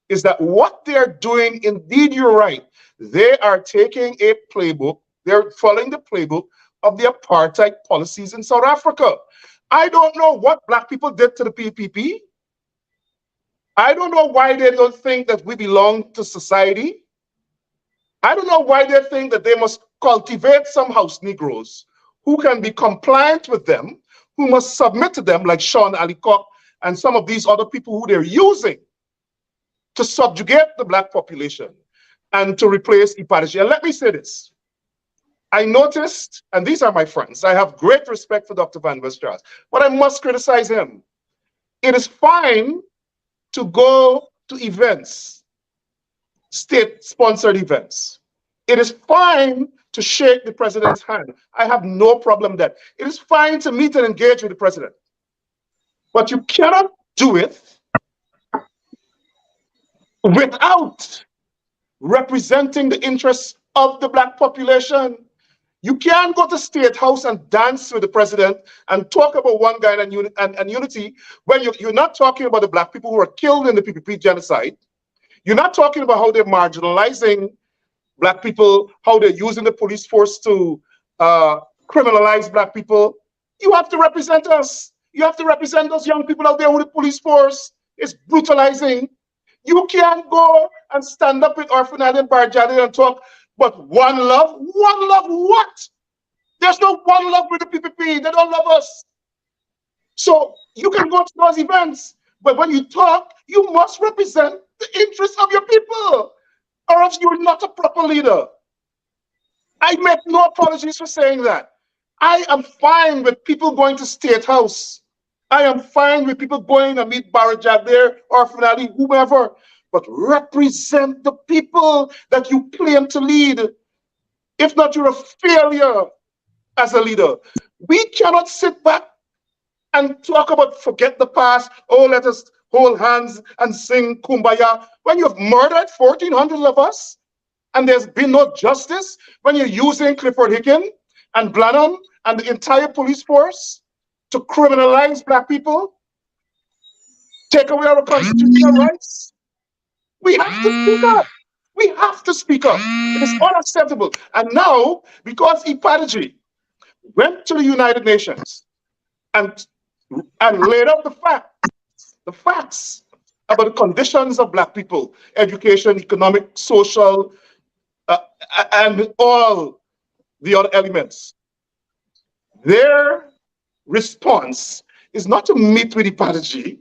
is that what they're doing, indeed, you're right. They are taking a playbook, they're following the playbook of the apartheid policies in South Africa. I don't know what Black people did to the PPP. I don't know why they don't think that we belong to society. I don't know why they think that they must cultivate some house Negroes who can be compliant with them, who must submit to them, like Sean Alicock and some of these other people who they're using to subjugate the Black population and to replace Eyepass. And let me say this. I noticed, and these are my friends, I have great respect for Dr. Van Westras, but I must criticize him. It is fine to go to events, state-sponsored events. It is fine to shake the president's hand. I have no problem with that. It is fine to meet and engage with the president. But you cannot do it without representing the interests of the Black population. You can't go to State House and dance with the president and talk about one guy and unity when you're not talking about the Black people who are killed in the PPP genocide. You're not talking about how they're marginalizing Black people, how they're using the police force to criminalize Black people. You have to represent us. You have to represent those young people out there who the police force is brutalizing. You can't go and stand up with Orphanade and Barjadi and talk, but one love what? There's no one love with the PPP. They don't love us. So you can go to those events, but when you talk, you must represent the interests of your people, or else you're not a proper leader. I make no apologies for saying that. I am fine with people going to State House. I am fine with people going to meet Barajad there, or Finale, whomever, but represent the people that you claim to lead. If not, you're a failure as a leader. We cannot sit back and talk about forget the past, oh, let us hold hands and sing Kumbaya. When you've murdered 1,400 of us and there's been no justice, when you're using Clifford Hicken and Blanham and the entire police force to criminalize Black people, take away our constitutional rights. We have to speak up. We have to speak up. It is unacceptable. And now, because Ipadeji went to the United Nations and laid out the facts about the conditions of Black people, education, economic, social, and all the other elements. Their response is not to meet with Ipadeji,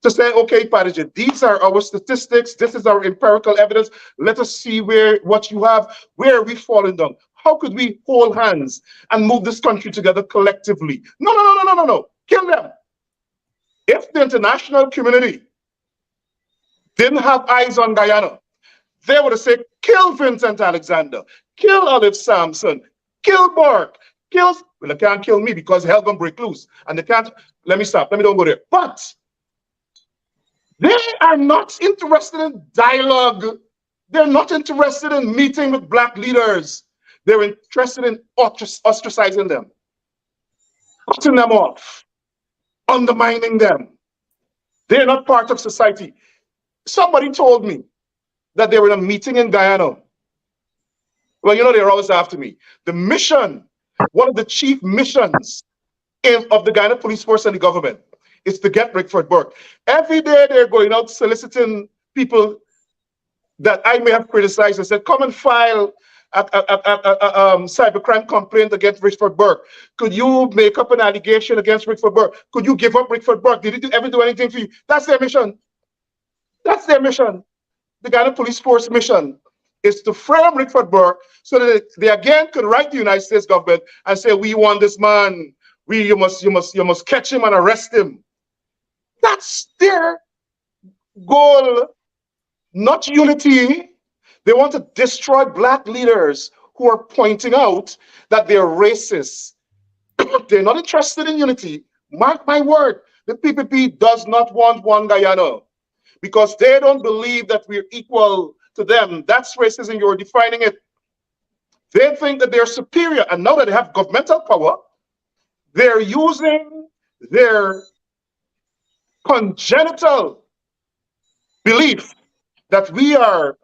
to say, okay, Ipadeji, these are our statistics, this is our empirical evidence, let us see what you have, where are we falling down? How could we hold hands and move this country together collectively? No. Kill them. If the international community didn't have eyes on Guyana, they would have said, kill Vincent Alexander, kill Olive Sampson, kill Burke, well, they can't kill me because hell gonna break loose. And they can't, let me stop, let me don't go there. But they are not interested in dialogue. They're not interested in meeting with Black leaders. They're interested in ostracizing them, cutting them off, undermining them. They're not part of society. Somebody told me that they were in a meeting in Guyana. Well, you know, they're always after me. The mission, one of the chief missions of the Guyana Police Force and the government is to get Rickford Burke. Every day they're going out soliciting people that I may have criticized and said, come and file a cybercrime complaint against Rickford Burke. Could you make up an allegation against Rickford Burke? Could you give up Rickford Burke? Did he ever do anything for you? That's their mission. That's their mission. The Guyana Police Force mission is to frame Rickford Burke so that they again could write the United States government and say, we want this man. You must catch him and arrest him. That's their goal, not unity. They want to destroy Black leaders who are pointing out that they're racist. They're not interested in unity. Mark my word, the PPP does not want one Guyana because they don't believe that we're equal to them. That's racism, you're defining it. They think that they're superior, and now that they have governmental power, they're using their congenital belief that we are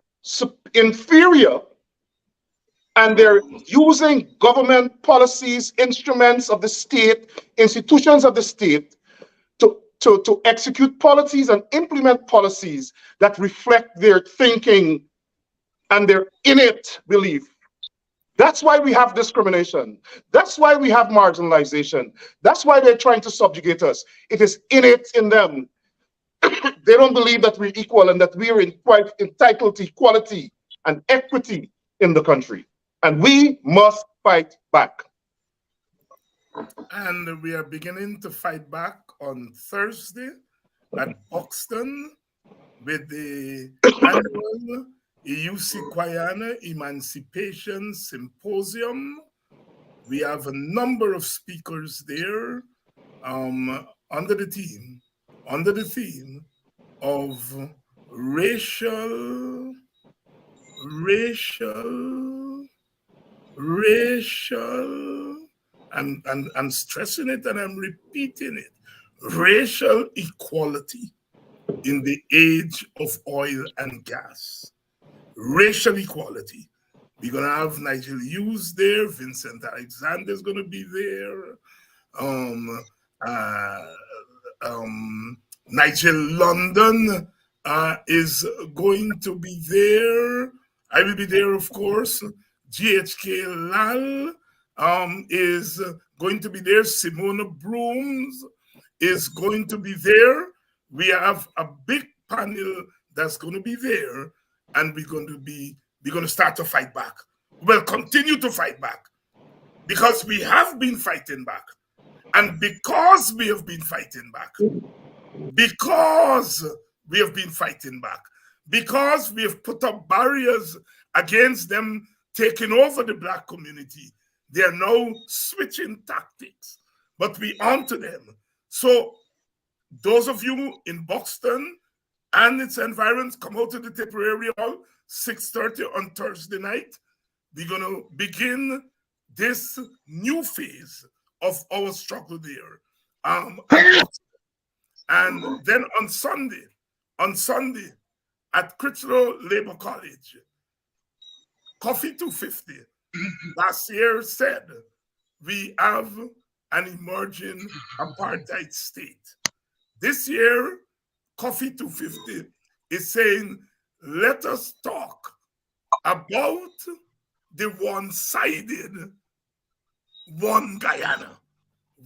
inferior, and they're using government policies, instruments of the state, institutions of the state to execute policies and implement policies that reflect their thinking and their innate belief. That's why we have discrimination. That's why we have marginalization. That's why they're trying to subjugate us. It is innate in them. They don't believe that we're equal and that we are entitled to equality and equity in the country. And we must fight back. And we are beginning to fight back on Thursday at Buxton with the annual EUC Guyana Emancipation Symposium. We have a number of speakers there under the theme of racial, I'm stressing it and I'm repeating it, racial equality in the age of oil and gas. Racial equality. We're going to have Nigel Hughes there, Vincent Alexander is going to be there, Nigel London is going to be there. I will be there, of course. GHK Lal is going to be there. Simona Brooms is going to be there. We have a big panel that's going to be there, and we're going to start to fight back. We'll continue to fight back because we have been fighting back. And because we have been fighting back, because we have put up barriers against them taking over the Black community, they are now switching tactics, but we onto them. So those of you in Buxton and its environs, come out to the Tipperary Hall, 6:30 on Thursday night. We're going to begin this new phase of our struggle there. And then on Sunday at Critchlow Labour College, Coffee 250 last year said we have an emerging apartheid state. This year, Coffee 250 is saying, let us talk about the one-sided one Guyana,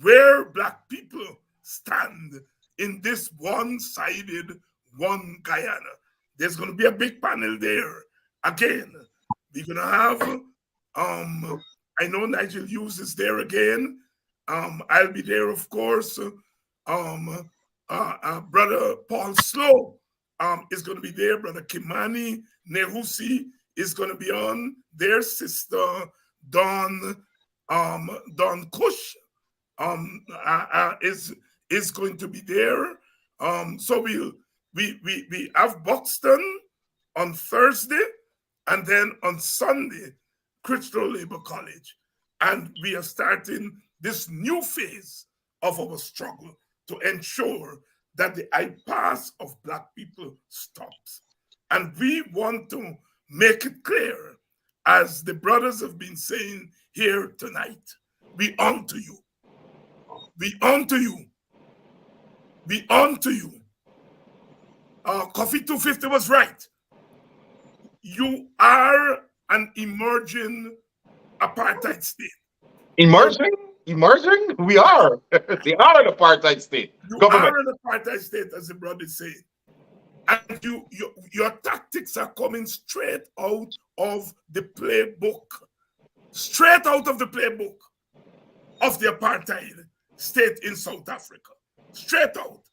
where Black people stand in this one-sided one Guyana. There's going to be a big panel there. Again, we're going to have, I know Nigel Hughes is there again. I'll be there, of course. Brother Paul Slow is going to be there. Brother Kimani Nehusi is going to be on. Their sister Dawn Kush is going to be there. So we have Buxton on Thursday, and then on Sunday, Critchlow Labour College, and we are starting this new phase of our struggle to ensure that the Eyepass of Black people stops. And we want to make it clear, as the brothers have been saying here tonight, we honor you. We honor you. We honor you. Coffee 250 was right. You are an emerging apartheid state. Emerging? Emerging? We are. They are an apartheid state. You Government. are an apartheid state, as the brother said. And your tactics are coming straight out of the playbook. Straight out of the playbook of the apartheid state in South Africa. Straight out.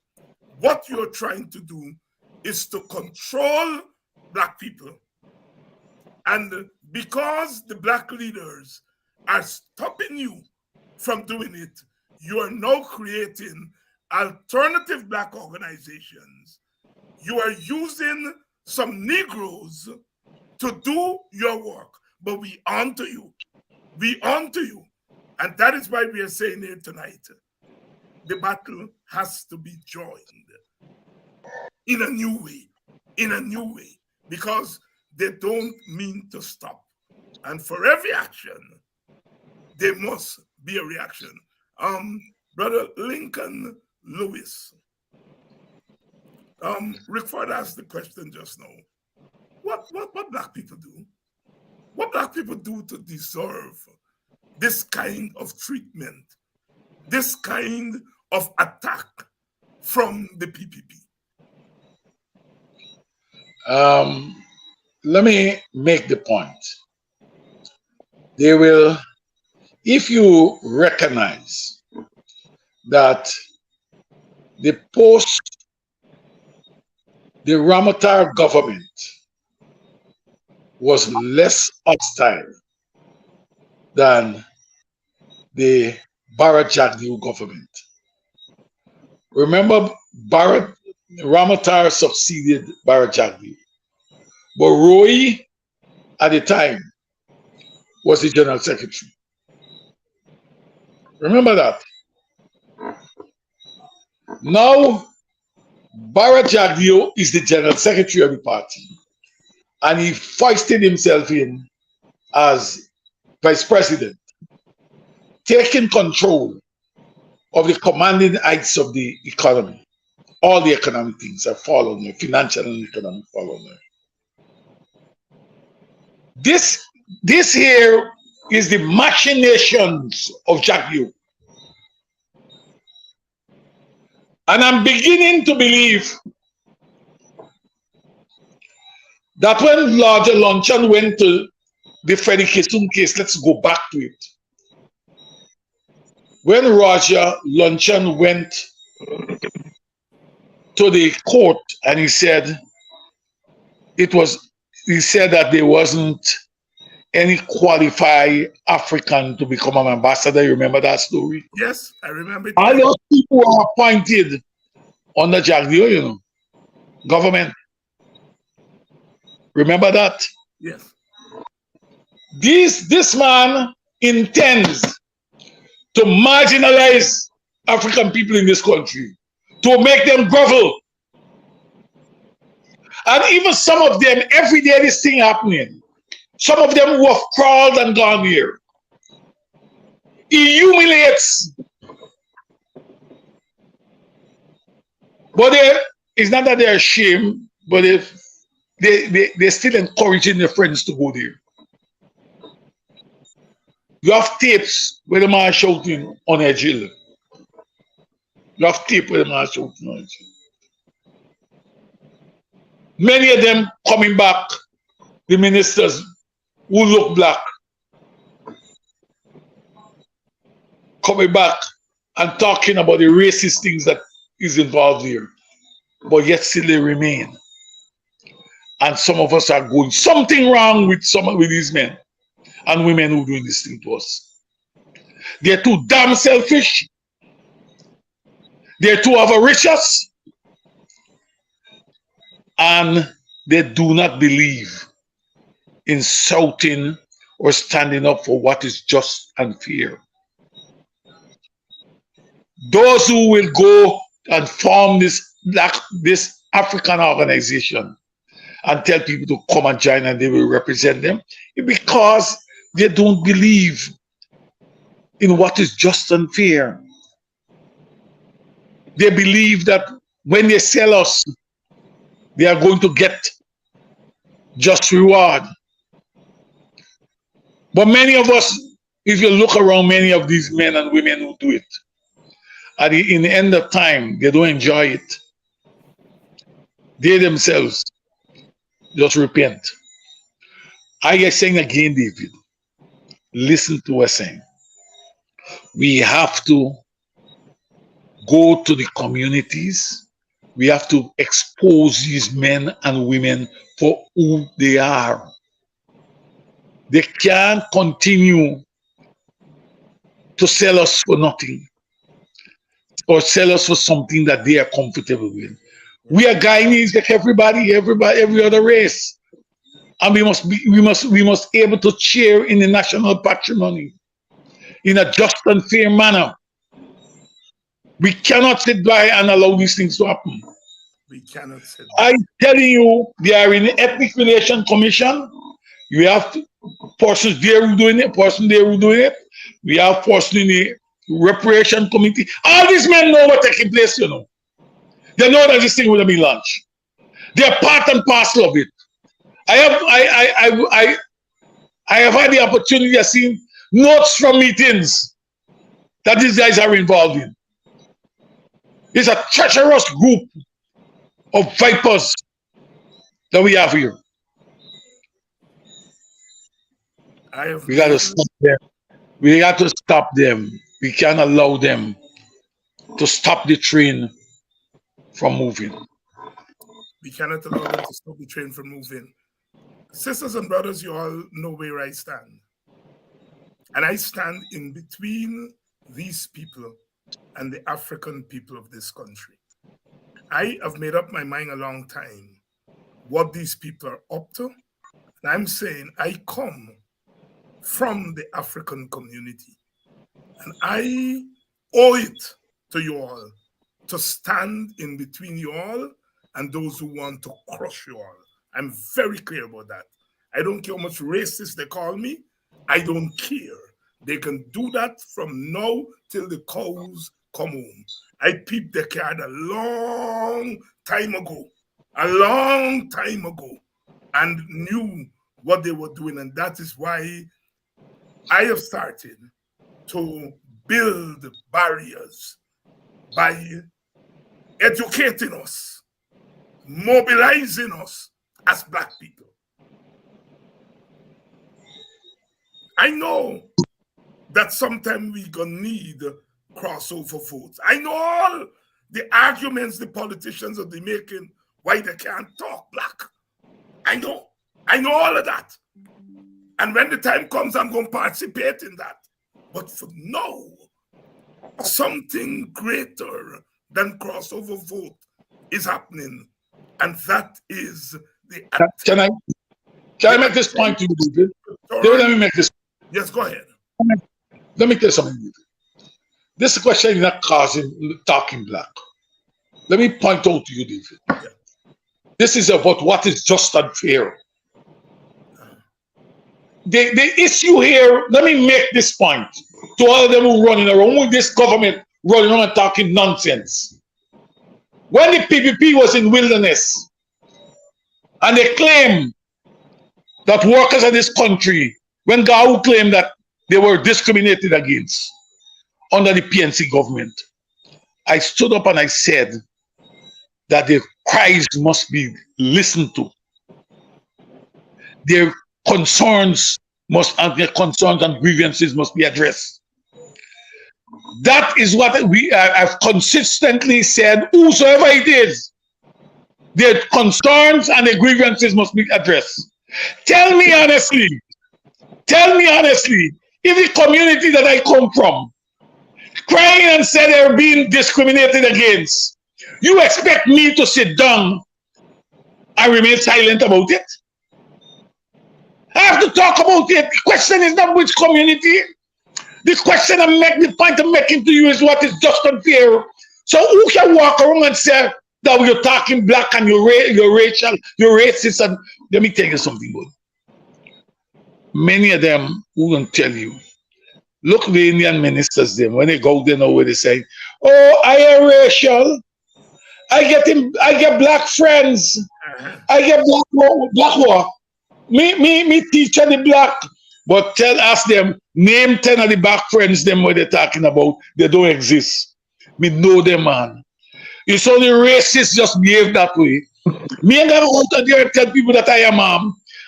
What you're trying to do is to control Black people. And because the Black leaders are stopping you from doing it, you are now creating alternative Black organizations. You are using some Negroes to do your work, but we honor you. We honor you. And that is why we are saying here tonight, the battle has to be joined in a new way, because they don't mean to stop. And for every action, there must be a reaction. Brother Lincoln Lewis, Rickford asked the question just now. What Black people do? What Black people do to deserve this kind of treatment, this kind of attack from the PPP? Let me make the point. They will, if you recognize that the Ramatar government was less hostile than the Barrett Jagdeo government. Remember, Ramatar succeeded Barrett Jagdeo, but Roy at the time was the general secretary. Remember that. Now, Barrett Jagdeo is the general secretary of the party, and he foisted himself in as vice president, taking control of the commanding heights of the economy. All the economic things that fall on there, financial and economic fall on there. This here is the machinations of Jagdeo. And I'm beginning to believe that when Lord Luncheon went to the Freddie Kesum case, let's go back to it. When Roger Luncheon went to the court and he said that there wasn't any qualified African to become an ambassador. You remember that story? Yes, I remember it. All those people were appointed under Jagdeo, government. Remember that? Yes. This man intends to marginalize African people in this country to make them grovel. And even some of them, every day this thing happening. Some of them who have crawled and gone here. He humiliates. But it's not that they're ashamed, but they're still encouraging their friends to go there. You have tapes where the man shouting on a jail. You have tape where the man shouting on a jail. Many of them coming back, the ministers who look black, coming back and talking about the racist things that is involved here, but yet still they remain. And some of us are going something wrong with these men and women who are doing this thing to us. They're too damn selfish. They're too avaricious. And they do not believe in shouting or standing up for what is just and fair. Those who will go and form this African organization and tell people to come and join and they will represent them, because they don't believe in what is just and fair. They believe that when they sell us, they are going to get just reward. But many of us, if you look around, many of these men and women who do it, in the end of time, they don't enjoy it. They themselves just repent. I am saying again, David, listen to what I'm saying. We have to go to the communities. We have to expose these men and women for who they are. They can't continue to sell us for nothing or sell us for something that they are comfortable with. We are Guyanese like every other race. And we must be able to share in the national patrimony in a just and fair manner. We cannot sit by and allow these things to happen. We cannot sit by. I'm telling you, they are in the Ethnic Relation Commission. You have persons there who doing it, person there who doing it. We have persons in the Reparation Committee. All these men know what's taking place, you know. They know that this thing will be launched. They're part and parcel of it. I have had the opportunity of seeing notes from meetings that these guys are involved in. It's a treacherous group of vipers that we have here. We got to stop them. We got to stop them. We can't allow them to stop the train from moving. We cannot allow them to stop the train from moving. Sisters and brothers, you all know where I stand. And I stand in between these people and the African people of this country. I have made up my mind a long time what these people are up to. And I'm saying I come from the African community. And I owe it to you all to stand in between you all and those who want to crush you all. I'm very clear about that. I don't care how much racist they call me. I don't care. They can do that from now till the cows come home. I peeped the card a long time ago, and knew what they were doing. And that is why I have started to build barriers by educating us, mobilizing us as Black people. I know that sometimes we're going to need crossover votes. I know all the arguments the politicians are making why they can't talk Black. I know all of that. And when the time comes, I'm going to participate in that. But for now, something greater than crossover vote is happening. And that is the... Can I make this point to you, David? David, let me make this. Yes, go ahead. Let me tell you something. This question is not causing talking Black. Let me point out to you, David. Yeah. This is about what is just and fair. The issue here, let me make this point to all of them who are running around with this government running around and talking nonsense. When the PPP was in wilderness and they claim that workers of this country, when Gao claimed that they were discriminated against under the PNC government, I stood up and I said that their cries must be listened to. Their concerns and grievances must be addressed. That is what we have consistently said, whosoever it is, their concerns and their grievances must be addressed. Tell me honestly, if the community that I come from, crying and said they're being discriminated against, you expect me to sit down and remain silent about it? I have to talk about it. The question is not which community. The question the point I'm making to you is what is just and fair. So who can walk around and say that you're talking black and you're racial, you're racist? And let me tell you something good. Many of them won't tell you. Look, the Indian ministers, them when they go there, know where they say, "Oh, I am racial. I get black friends. I get black work. Me teacher the black." But ask them, name 10 of the black friends them what they're talking about. They don't exist. Me know them, man. It's only racists just behave that way. Me ain't gotta go out there and tell people that I am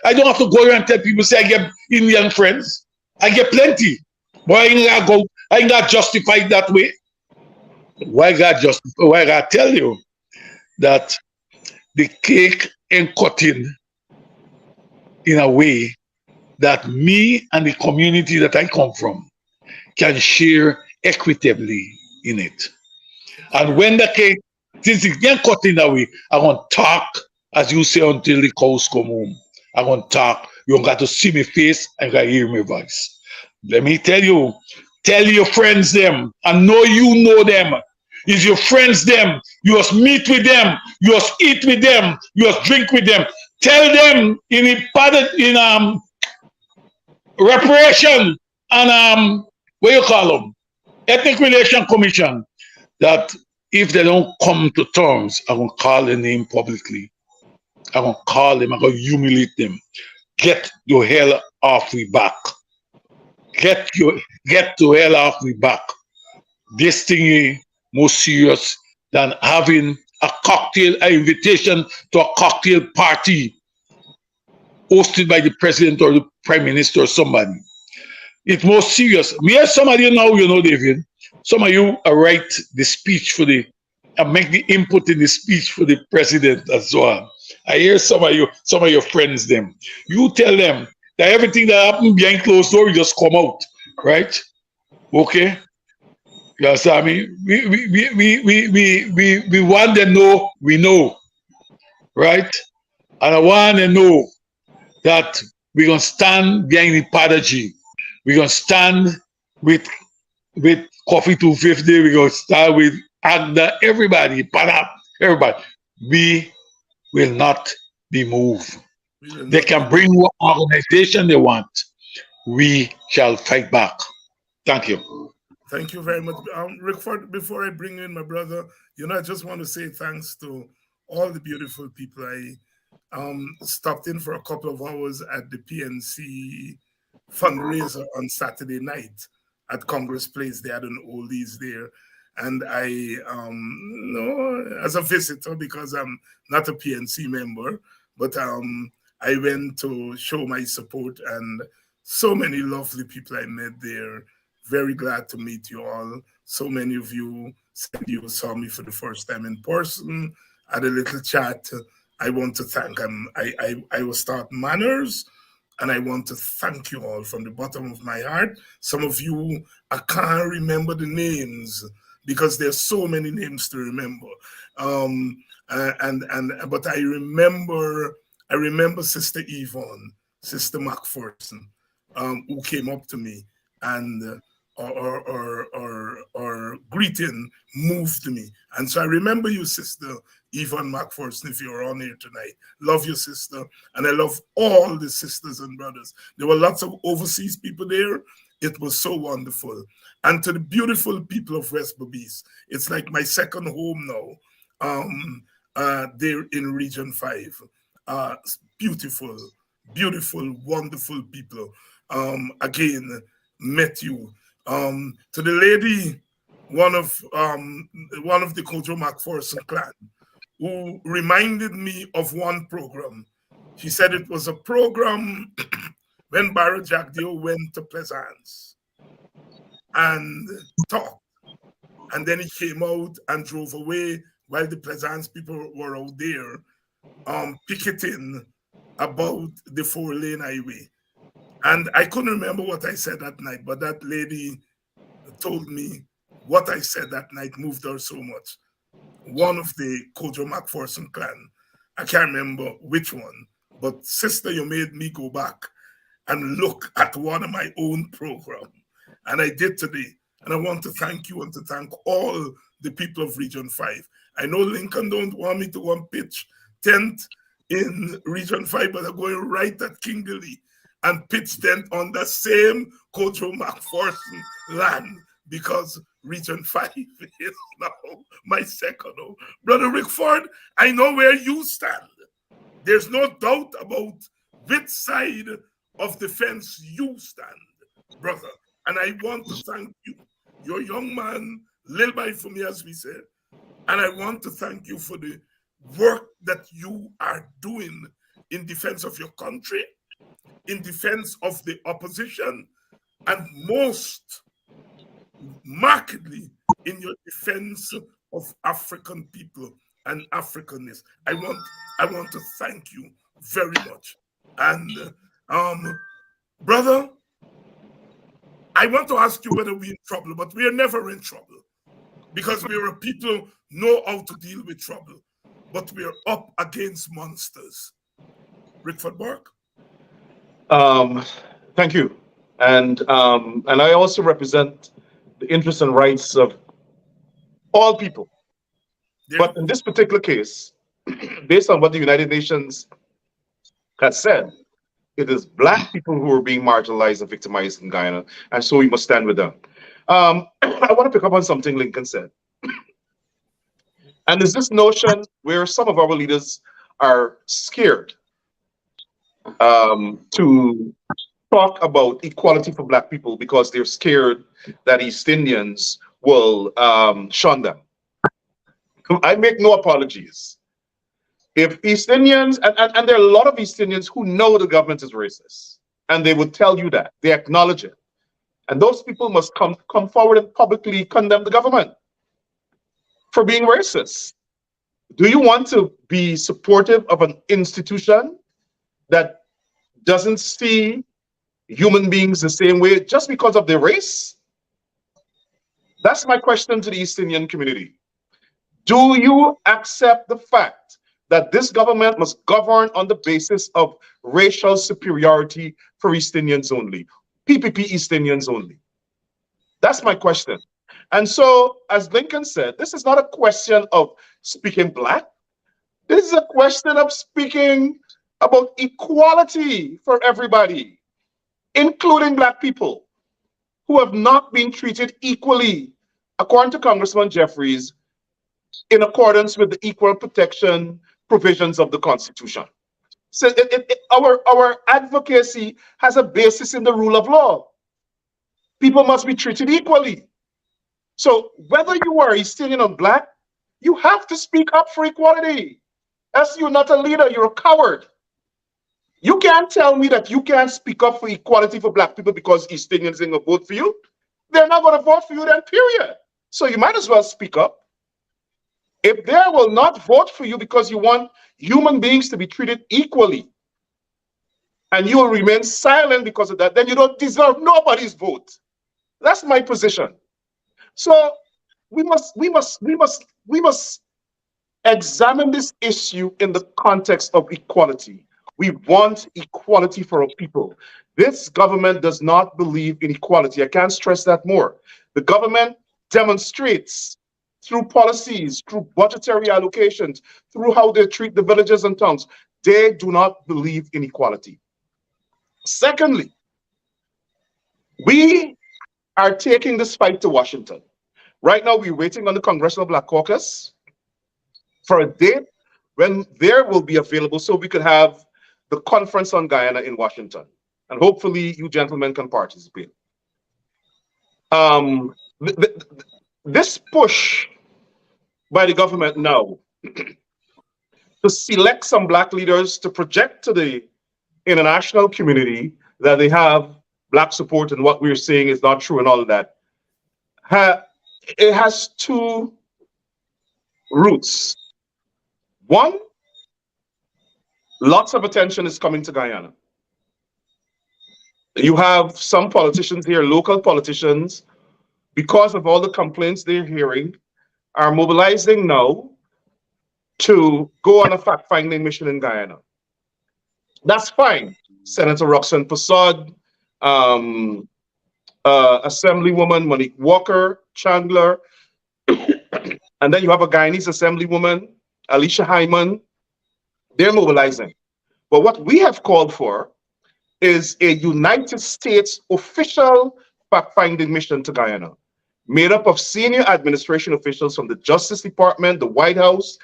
I don't have to go around and tell people say I get Indian friends. I get plenty. But I ain't gotta justify it that way. Why I gotta tell you that the cake ain't cutting in a way that me and the community that I come from can share equitably in it. And when the cake, since it can't cut in that way, I'm going to talk, as you say, until the cows come home. I'm going to talk. You don't got to see my face and got to hear my voice. Let me tell your friends them, and know you know them. Is your friends them, you must meet with them, you must eat with them, you must drink with them. Tell them in reparation and what you call them, Ethnic Relation Commission, that if they don't come to terms, I'm gonna call their name publicly. I'm gonna call them, I'm gonna humiliate them. Get your hell off we back. Get to hell off we back. This thing is more serious than having an invitation to a cocktail party hosted by the president or the prime minister or somebody. It's more serious. Me and some of you now, David, some of you write the speech and make the input in the speech for the president and so on. I hear some of your friends them. You tell them that everything that happened behind closed door, you just come out, right? Okay? Yeah, so I mean, we want to know, we know, right? And I want to know that we're going to stand behind the apology. We're going to stand with Coffee 250. We're going to stand with Agda, everybody. We will not be moved. They can bring what organization they want. We shall fight back. Thank you. Thank you very much. Rickford, before I bring in my brother, I just want to say thanks to all the beautiful people. I stopped in for a couple of hours at the PNC fundraiser on Saturday night at Congress Place. They had an oldies there. And I, as a visitor, because I'm not a PNC member, but I went to show my support, and so many lovely people I met there. Very glad to meet you all. So many of you said you saw me for the first time in person, had a little chat. I want to thank I will start manners, and I want to thank you all from the bottom of my heart. Some of you, I can't remember the names because there's so many names to remember. But I remember Sister Yvonne, Sister McPherson, who came up to me and or greeting moved me. And so I remember you, Sister Yvonne McPherson, if you're on here tonight. Love you, sister. And I love all the sisters and brothers. There were lots of overseas people there. It was so wonderful. And to the beautiful people of West Berbice, it's like my second home now, there in Region 5. Beautiful, beautiful, wonderful people. Again, met you. To the lady, one of the Kojo McPherson clan, who reminded me of one program. She said it was a program when Barra Jack Dio went to Plaisance and talked. And then he came out and drove away while the Plaisance people were out there picketing about the 4-lane highway. And I couldn't remember what I said that night, but that lady told me what I said that night moved her so much. One of the Kojo McPherson clan, I can't remember which one, but sister, you made me go back and look at one of my own program. And I did today. And I want to thank you and to thank all the people of Region 5. I know Lincoln don't want me to go and pitch tent in Region 5, but I'm going right at Kingley and pitch tent on the same Kojo McPherson land, because Region 5 is now my second home. Brother Rickford, I know where you stand. There's no doubt about which side of the fence you stand, brother. And I want to thank you. You're a young man, little by for me, as we said. And I want to thank you for the work that you are doing in defense of your country, in defense of the opposition, and most markedly in your defense of African people and Africanness. I want to thank you very much. And brother, I want to ask you whether we're in trouble, but we are never in trouble, because we are a people know how to deal with trouble, but we are up against monsters. Rickford Burke? Thank you. And I also represent the interests and rights of all people. Yeah. But in this particular case, based on what the United Nations has said, it is Black people who are being marginalized and victimized in Guyana, and so we must stand with them. I want to pick up on something Lincoln said. And there's this notion where some of our leaders are scared to talk about equality for Black people because they're scared that East Indians will shun them. I make no apologies. If East Indians, and there are a lot of East Indians who know the government is racist, and they would tell you that, they acknowledge it. And those people must come forward and publicly condemn the government for being racist. Do you want to be supportive of an institution that doesn't see human beings the same way just because of their race? That's my question to the East Indian community. Do you accept the fact that this government must govern on the basis of racial superiority for East Indians only, PPP East Indians only? That's my question. And so, as Lincoln said, this is not a question of speaking Black. This is a question of speaking about equality for everybody, including Black people who have not been treated equally, according to Congressman Jeffries, in accordance with the equal protection provisions of the Constitution. So our advocacy has a basis in the rule of law. People must be treated equally. So whether you are East Indian or Black, you have to speak up for equality. As you're not a leader, you're a coward. You can't tell me that you can't speak up for equality for Black people because East Indians ain't gonna vote for you. They're not gonna vote for you then, period. So you might as well speak up. If they will not vote for you because you want human beings to be treated equally, and you will remain silent because of that, then you don't deserve nobody's vote. That's my position. So we must examine this issue in the context of equality. We want equality for our people. This government does not believe in equality. I can't stress that more. The government demonstrates through policies, through budgetary allocations, through how they treat the villages and towns. They do not believe in equality. Secondly, we are taking this fight to Washington. Right now, we're waiting on the Congressional Black Caucus for a date when there will be available so we could have the conference on Guyana in Washington. And hopefully you gentlemen can participate. This push by the government now to select some Black leaders to project to the international community that they have Black support and what we're saying is not true and all of that, it has two roots. One, lots of attention is coming to Guyana. You have some politicians here, local politicians, because of all the complaints they're hearing, are mobilizing now to go on a fact-finding mission in Guyana. That's fine. Senator Roxanne Persaud, Assemblywoman Monique Walker Chandler, and then you have a Guyanese Assemblywoman, Alicia Hyman. They're mobilizing. But what we have called for is a United States official fact-finding mission to Guyana, made up of senior administration officials from the Justice Department, the White House,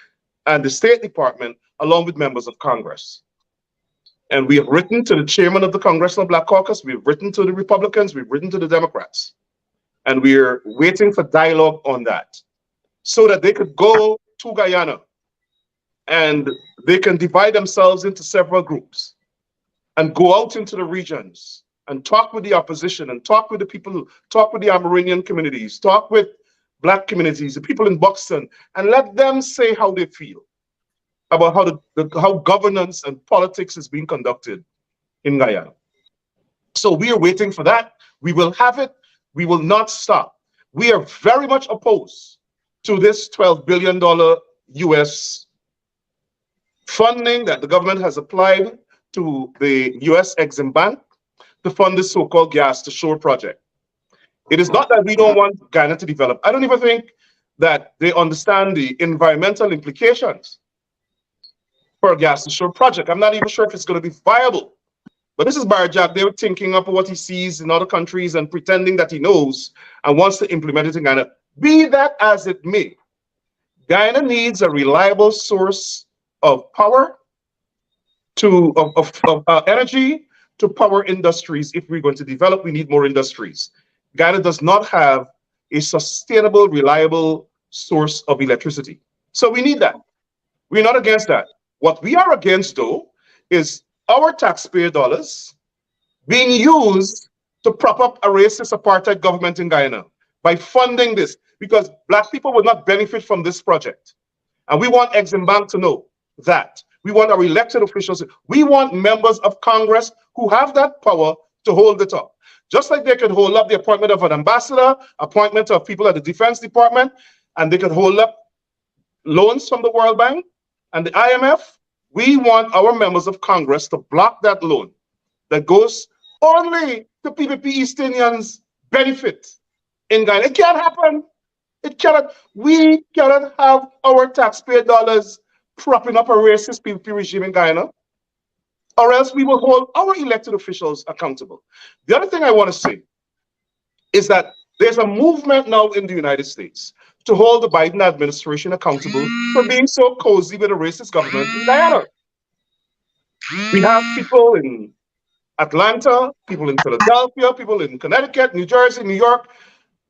and the State Department, along with members of Congress. And we have written to the chairman of the Congressional Black Caucus, we've written to the Republicans, we've written to the Democrats, and we're waiting for dialogue on that so that they could go to Guyana and they can divide themselves into several groups and go out into the regions and talk with the opposition and talk with the people, talk with the Amerindian communities, talk with Black communities, the people in Buxton, and let them say how they feel about how governance and politics is being conducted in Guyana. So we are waiting for that. We will have it. We will not stop. We are very much opposed to this $12 billion US funding that the government has applied to the US Exim Bank to fund this so-called gas to shore project. It is not that we don't want Guyana to develop. I don't even think that they understand the environmental implications for a gas to shore project. I'm not even sure if it's going to be viable. But this is Barjack. They were thinking up what he sees in other countries and pretending that he knows and wants to implement it in Guyana. Be that as it may, Guyana needs a reliable source of power, energy to power industries. If we're going to develop, we need more industries. Guyana does not have a sustainable, reliable source of electricity. So we need that. We're not against that. What we are against, though, is our taxpayer dollars being used to prop up a racist apartheid government in Guyana by funding this, because Black people will not benefit from this project. And we want Exim Bank to know that. We want our elected officials, we want members of Congress who have that power to hold it up. Just like they could hold up the appointment of an ambassador, appointment of people at the Defense Department, and they could hold up loans from the World Bank and the IMF, we want our members of Congress to block that loan that goes only to PPP East Indians' benefit in Guyana. It can't happen. It cannot. We cannot have our taxpayer dollars propping up a racist PPP regime in Guyana, or else we will hold our elected officials accountable. The other thing I want to say is that there's a movement now in the United States to hold the Biden administration accountable for being so cozy with a racist government in Guyana. We have people in Atlanta, people in Philadelphia, people in Connecticut, New Jersey, New York,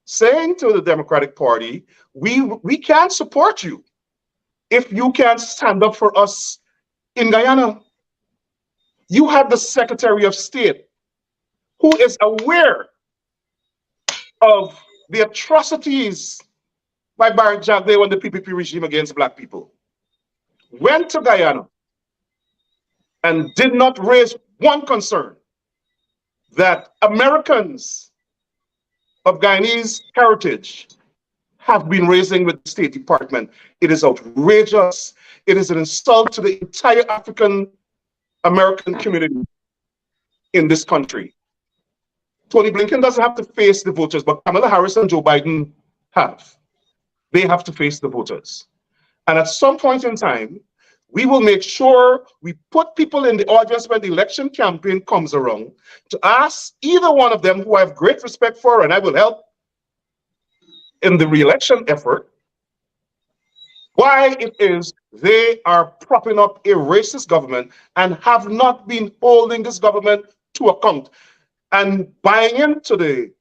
saying to the Democratic Party, we can't support you if you can't stand up for us in Guyana. You have the Secretary of State who is aware of the atrocities by Barrack Jagdeo and the PPP regime against Black people, went to Guyana and did not raise one concern that Americans of Guyanese heritage have been raising with the State Department. It is outrageous. It is an insult to the entire African American community in this country. Tony Blinken doesn't have to face the voters, but Kamala Harris and Joe Biden have. They have to face the voters. And at some point in time, we will make sure we put people in the audience when the election campaign comes around to ask either one of them, who I have great respect for and I will help in the re-election effort, why it is they are propping up a racist government and have not been holding this government to account and buying into the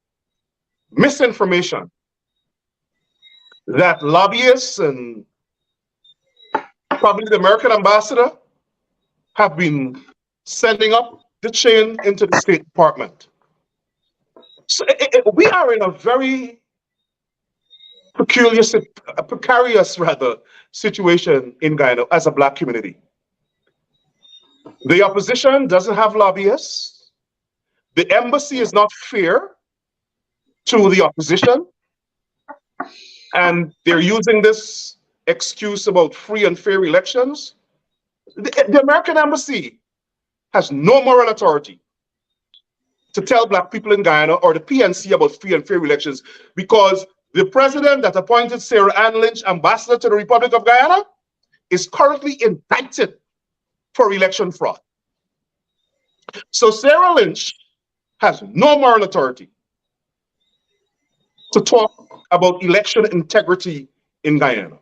misinformation that lobbyists and probably the American ambassador have been sending up the chain into the State Department. So we are in a very precarious situation in Guyana as a Black community. The opposition doesn't have lobbyists. The embassy is not fair to the opposition. And they're using this excuse about free and fair elections. The American embassy has no moral authority to tell Black people in Guyana or the PNC about free and fair elections, because the president that appointed Sarah Ann Lynch ambassador to the Republic of Guyana is currently indicted for election fraud. So Sarah Lynch has no moral authority to talk about election integrity in Guyana.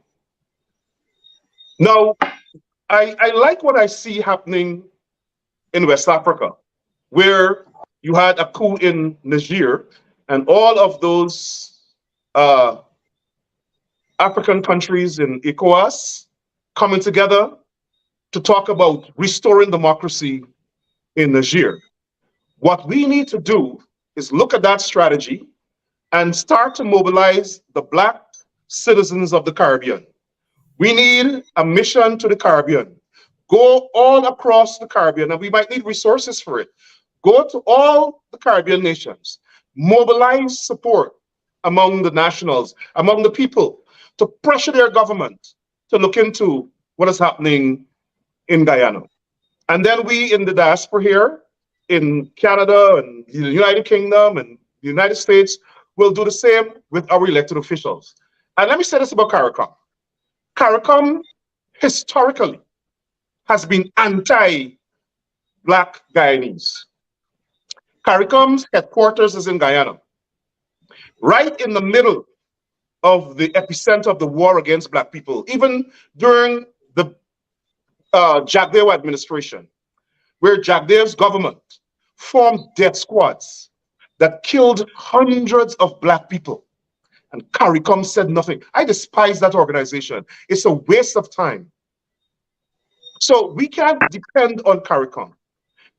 Now, I like what I see happening in West Africa, where you had a coup in Niger and all of those African countries in ECOWAS coming together to talk about restoring democracy in Niger. What we need to do is look at that strategy and start to mobilize the Black citizens of the Caribbean. We need a mission to the Caribbean. Go all across the Caribbean, and we might need resources for it. Go to all the Caribbean nations. Mobilize support among the nationals, among the people, to pressure their government to look into what is happening in Guyana. And then we in the diaspora here, in Canada and the United Kingdom and the United States, will do the same with our elected officials. And let me say this about CARICOM. CARICOM historically has been anti-Black Guyanese. CARICOM's headquarters is in Guyana, right in the middle of the epicenter of the war against Black people, even during the Jagdeo administration, where Jagdeo's government formed death squads that killed hundreds of Black people. And CARICOM said nothing. I despise that organization. It's a waste of time. So we can't depend on CARICOM.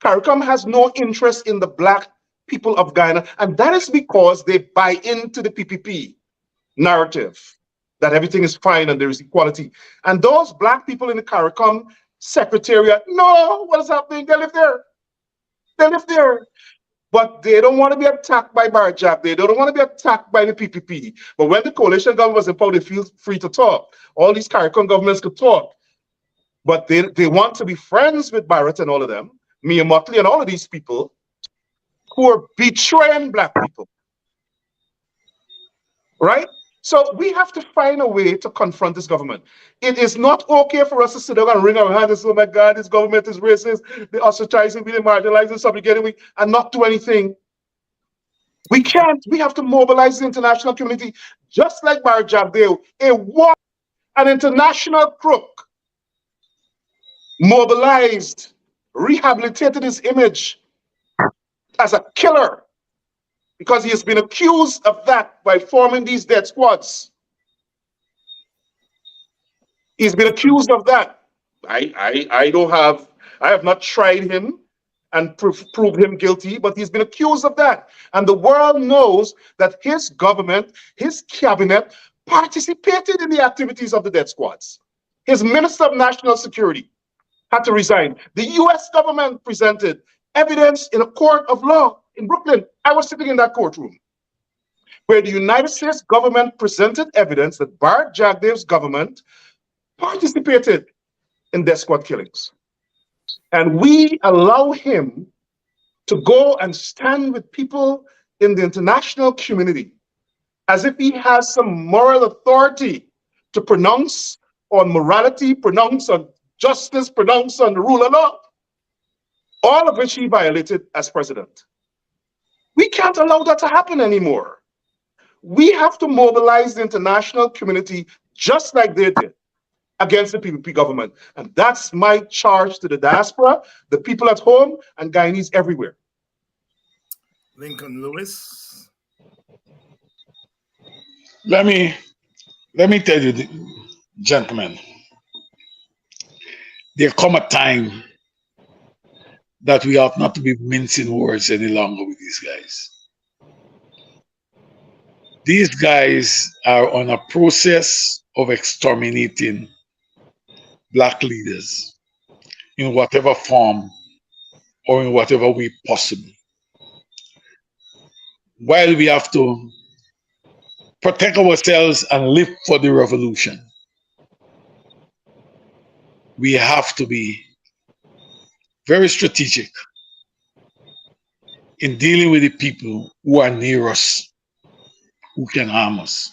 CARICOM has no interest in the Black people of Guyana, and that is because they buy into the PPP narrative that everything is fine and there is equality. And those Black people in the CARICOM secretariat, no, what is happening? They live there. They live there. But they don't want to be attacked by Barjab. They don't want to be attacked by the PPP. But when the coalition government was in power, they feel free to talk. All these CARICOM governments could talk. But they want to be friends with Barrett and all of them, Mia Motley and all of these people who are betraying Black people. Right? So we have to find a way to confront this government. It is not okay for us to sit down and wring our hands and say, oh my God, this government is racist, they're ostracizing, they're marginalizing, subjugating, and not do anything. We can't. We have to mobilize the international community, just like Bar Jagdeo, an international crook, mobilized, rehabilitated his image as a killer, because he has been accused of that by forming these death squads. He's been accused of that. I have not tried him and proved him guilty, but he's been accused of that. And the world knows that his government, his cabinet, participated in the activities of the death squads. His Minister of National Security had to resign. The US government presented evidence in a court of law in Brooklyn. I was sitting in that courtroom where the United States government presented evidence that Bar Jagdeo's government participated in death squad killings. And we allow him to go and stand with people in the international community as if he has some moral authority to pronounce on morality, pronounce on justice, pronounce on the rule of law, all of which he violated as president. We can't allow that to happen anymore. We have to mobilize the international community just like they did against the PPP government. And that's my charge to the diaspora, the people at home, and Guyanese everywhere. Lincoln Lewis. Let me tell you, gentlemen, there come a time that we ought not to be mincing words any longer with these guys. These guys are on a process of exterminating Black leaders in whatever form or in whatever way possible. While we have to protect ourselves and live for the revolution, we have to be very strategic in dealing with the people who are near us, who can harm us.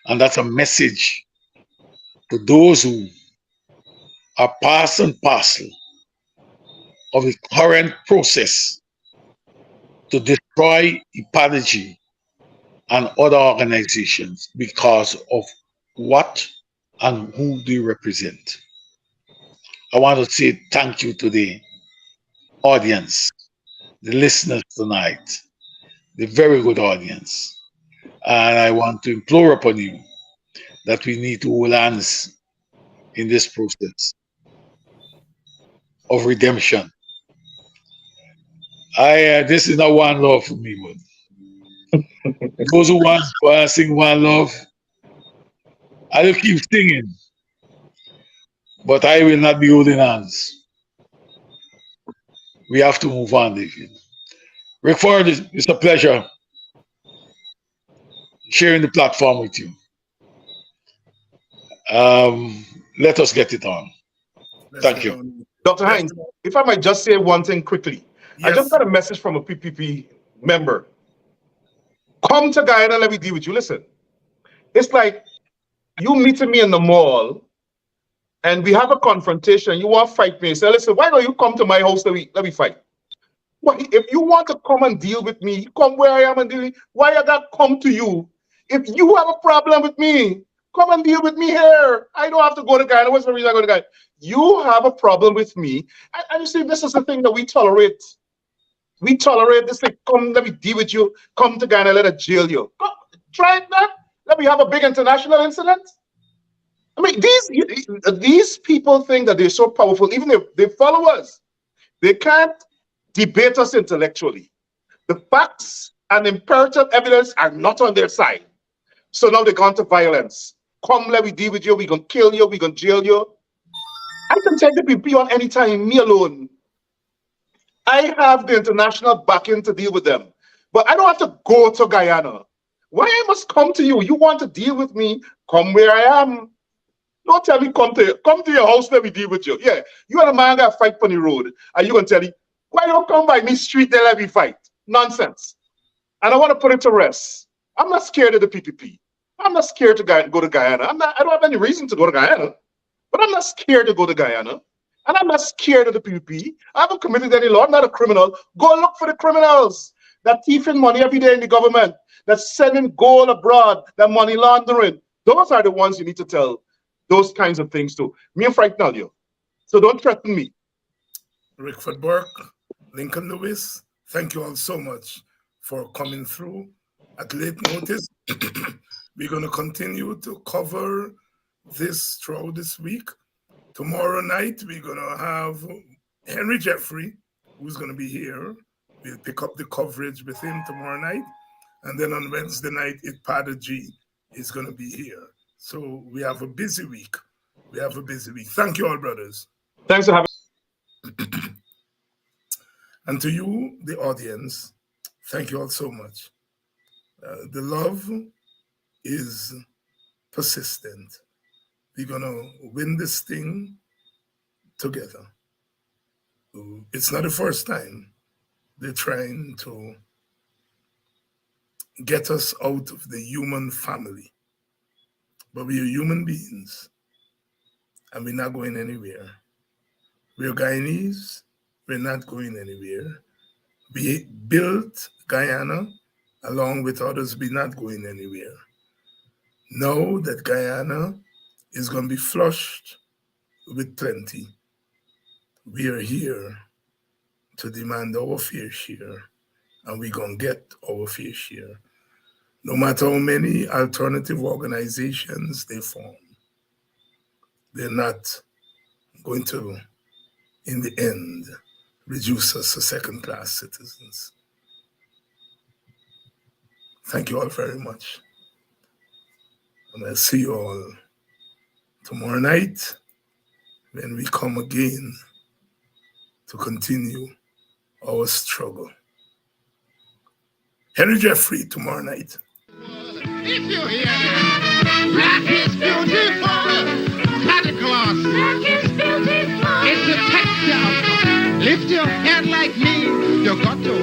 And that's a message to those who are part and parcel of the current process to destroy Ipadaji and other organizations because of what and who they represent. I want to say thank you to the audience, the listeners tonight, the very good audience. And I want to implore upon you that we need to hold hands in this process of redemption. This is not one love for me, but those who want to sing one love, I will keep singing, but I will not be holding hands. We have to move on, David. Rick Ford, it's a pleasure sharing the platform with you. Let us get it on. Thank you. Dr. Hinds, if I might just say one thing quickly. Yes. I just got a message from a PPP member. Come to Guyana, let me deal with you. Listen, it's like you meeting me in the mall and we have a confrontation. You want to fight me. Say, listen, why don't you come to my house? Let me fight. Well, if you want to come and deal with me, come where I am and deal with me. Why I got to come to you? If you have a problem with me, come and deal with me here. I don't have to go to Guyana. What's the reason I go to Guyana? You have a problem with me. And you see, this is the thing that we tolerate. We tolerate this thing. Come, let me deal with you. Come to Guyana, let us jail you. Come, try it now. Let me have a big international incident. I mean, these people think that they're so powerful, even if they follow us. They can't debate us intellectually. The facts and imperative evidence are not on their side. So now they're gone to violence. Come, let me deal with you. We're going to kill you. We're going to jail you. I can take the PPP on any time, me alone. I have the international backing to deal with them. But I don't have to go to Guyana. Why I must come to you? You want to deal with me? Come where I am. Don't tell me come to your house, let me deal with you. Yeah, you and a man got to fight on the road. And you going to tell me, why don't come by me street there, let me fight? Nonsense. And I want to put it to rest. I'm not scared of the PPP. I'm not scared to go to Guyana. I don't have any reason to go to Guyana. But I'm not scared to go to Guyana. And I'm not scared of the PPP. I haven't committed any law. I'm not a criminal. Go look for the criminals that thieving money every day in the government, that's sending gold abroad, that money laundering. Those are the ones you need to tell those kinds of things to. Me and Frank tell you. So don't threaten me. Rickford Burke, Lincoln Lewis, thank you all so much for coming through at late notice. We're going to continue to cover this throughout this week. Tomorrow night, we're going to have Henry Jeffrey, who's going to be here. We'll pick up the coverage with him tomorrow night. And then on Wednesday night, Ipadaji is going to be here. So we have a busy week. Thank you all, brothers. Thanks for having me. And to you, the audience, thank you all so much. The love is persistent. We're going to win this thing together. It's not the first time they're trying to get us out of the human family. But we are human beings, and we're not going anywhere. We're Guyanese, we're not going anywhere. We built Guyana along with others, we're not going anywhere. Know that Guyana is going to be flushed with plenty. We are here to demand our fair share, and we're going to get our fair share. No matter how many alternative organizations they form, they're not going to, in the end, reduce us to second-class citizens. Thank you all very much. And I'll see you all tomorrow night when we come again to continue our struggle. Henry Jeffrey tomorrow night. If you hear that, black is beautiful. Santa Claus. Black is beautiful. It's a texture. Lift your head like me. You got to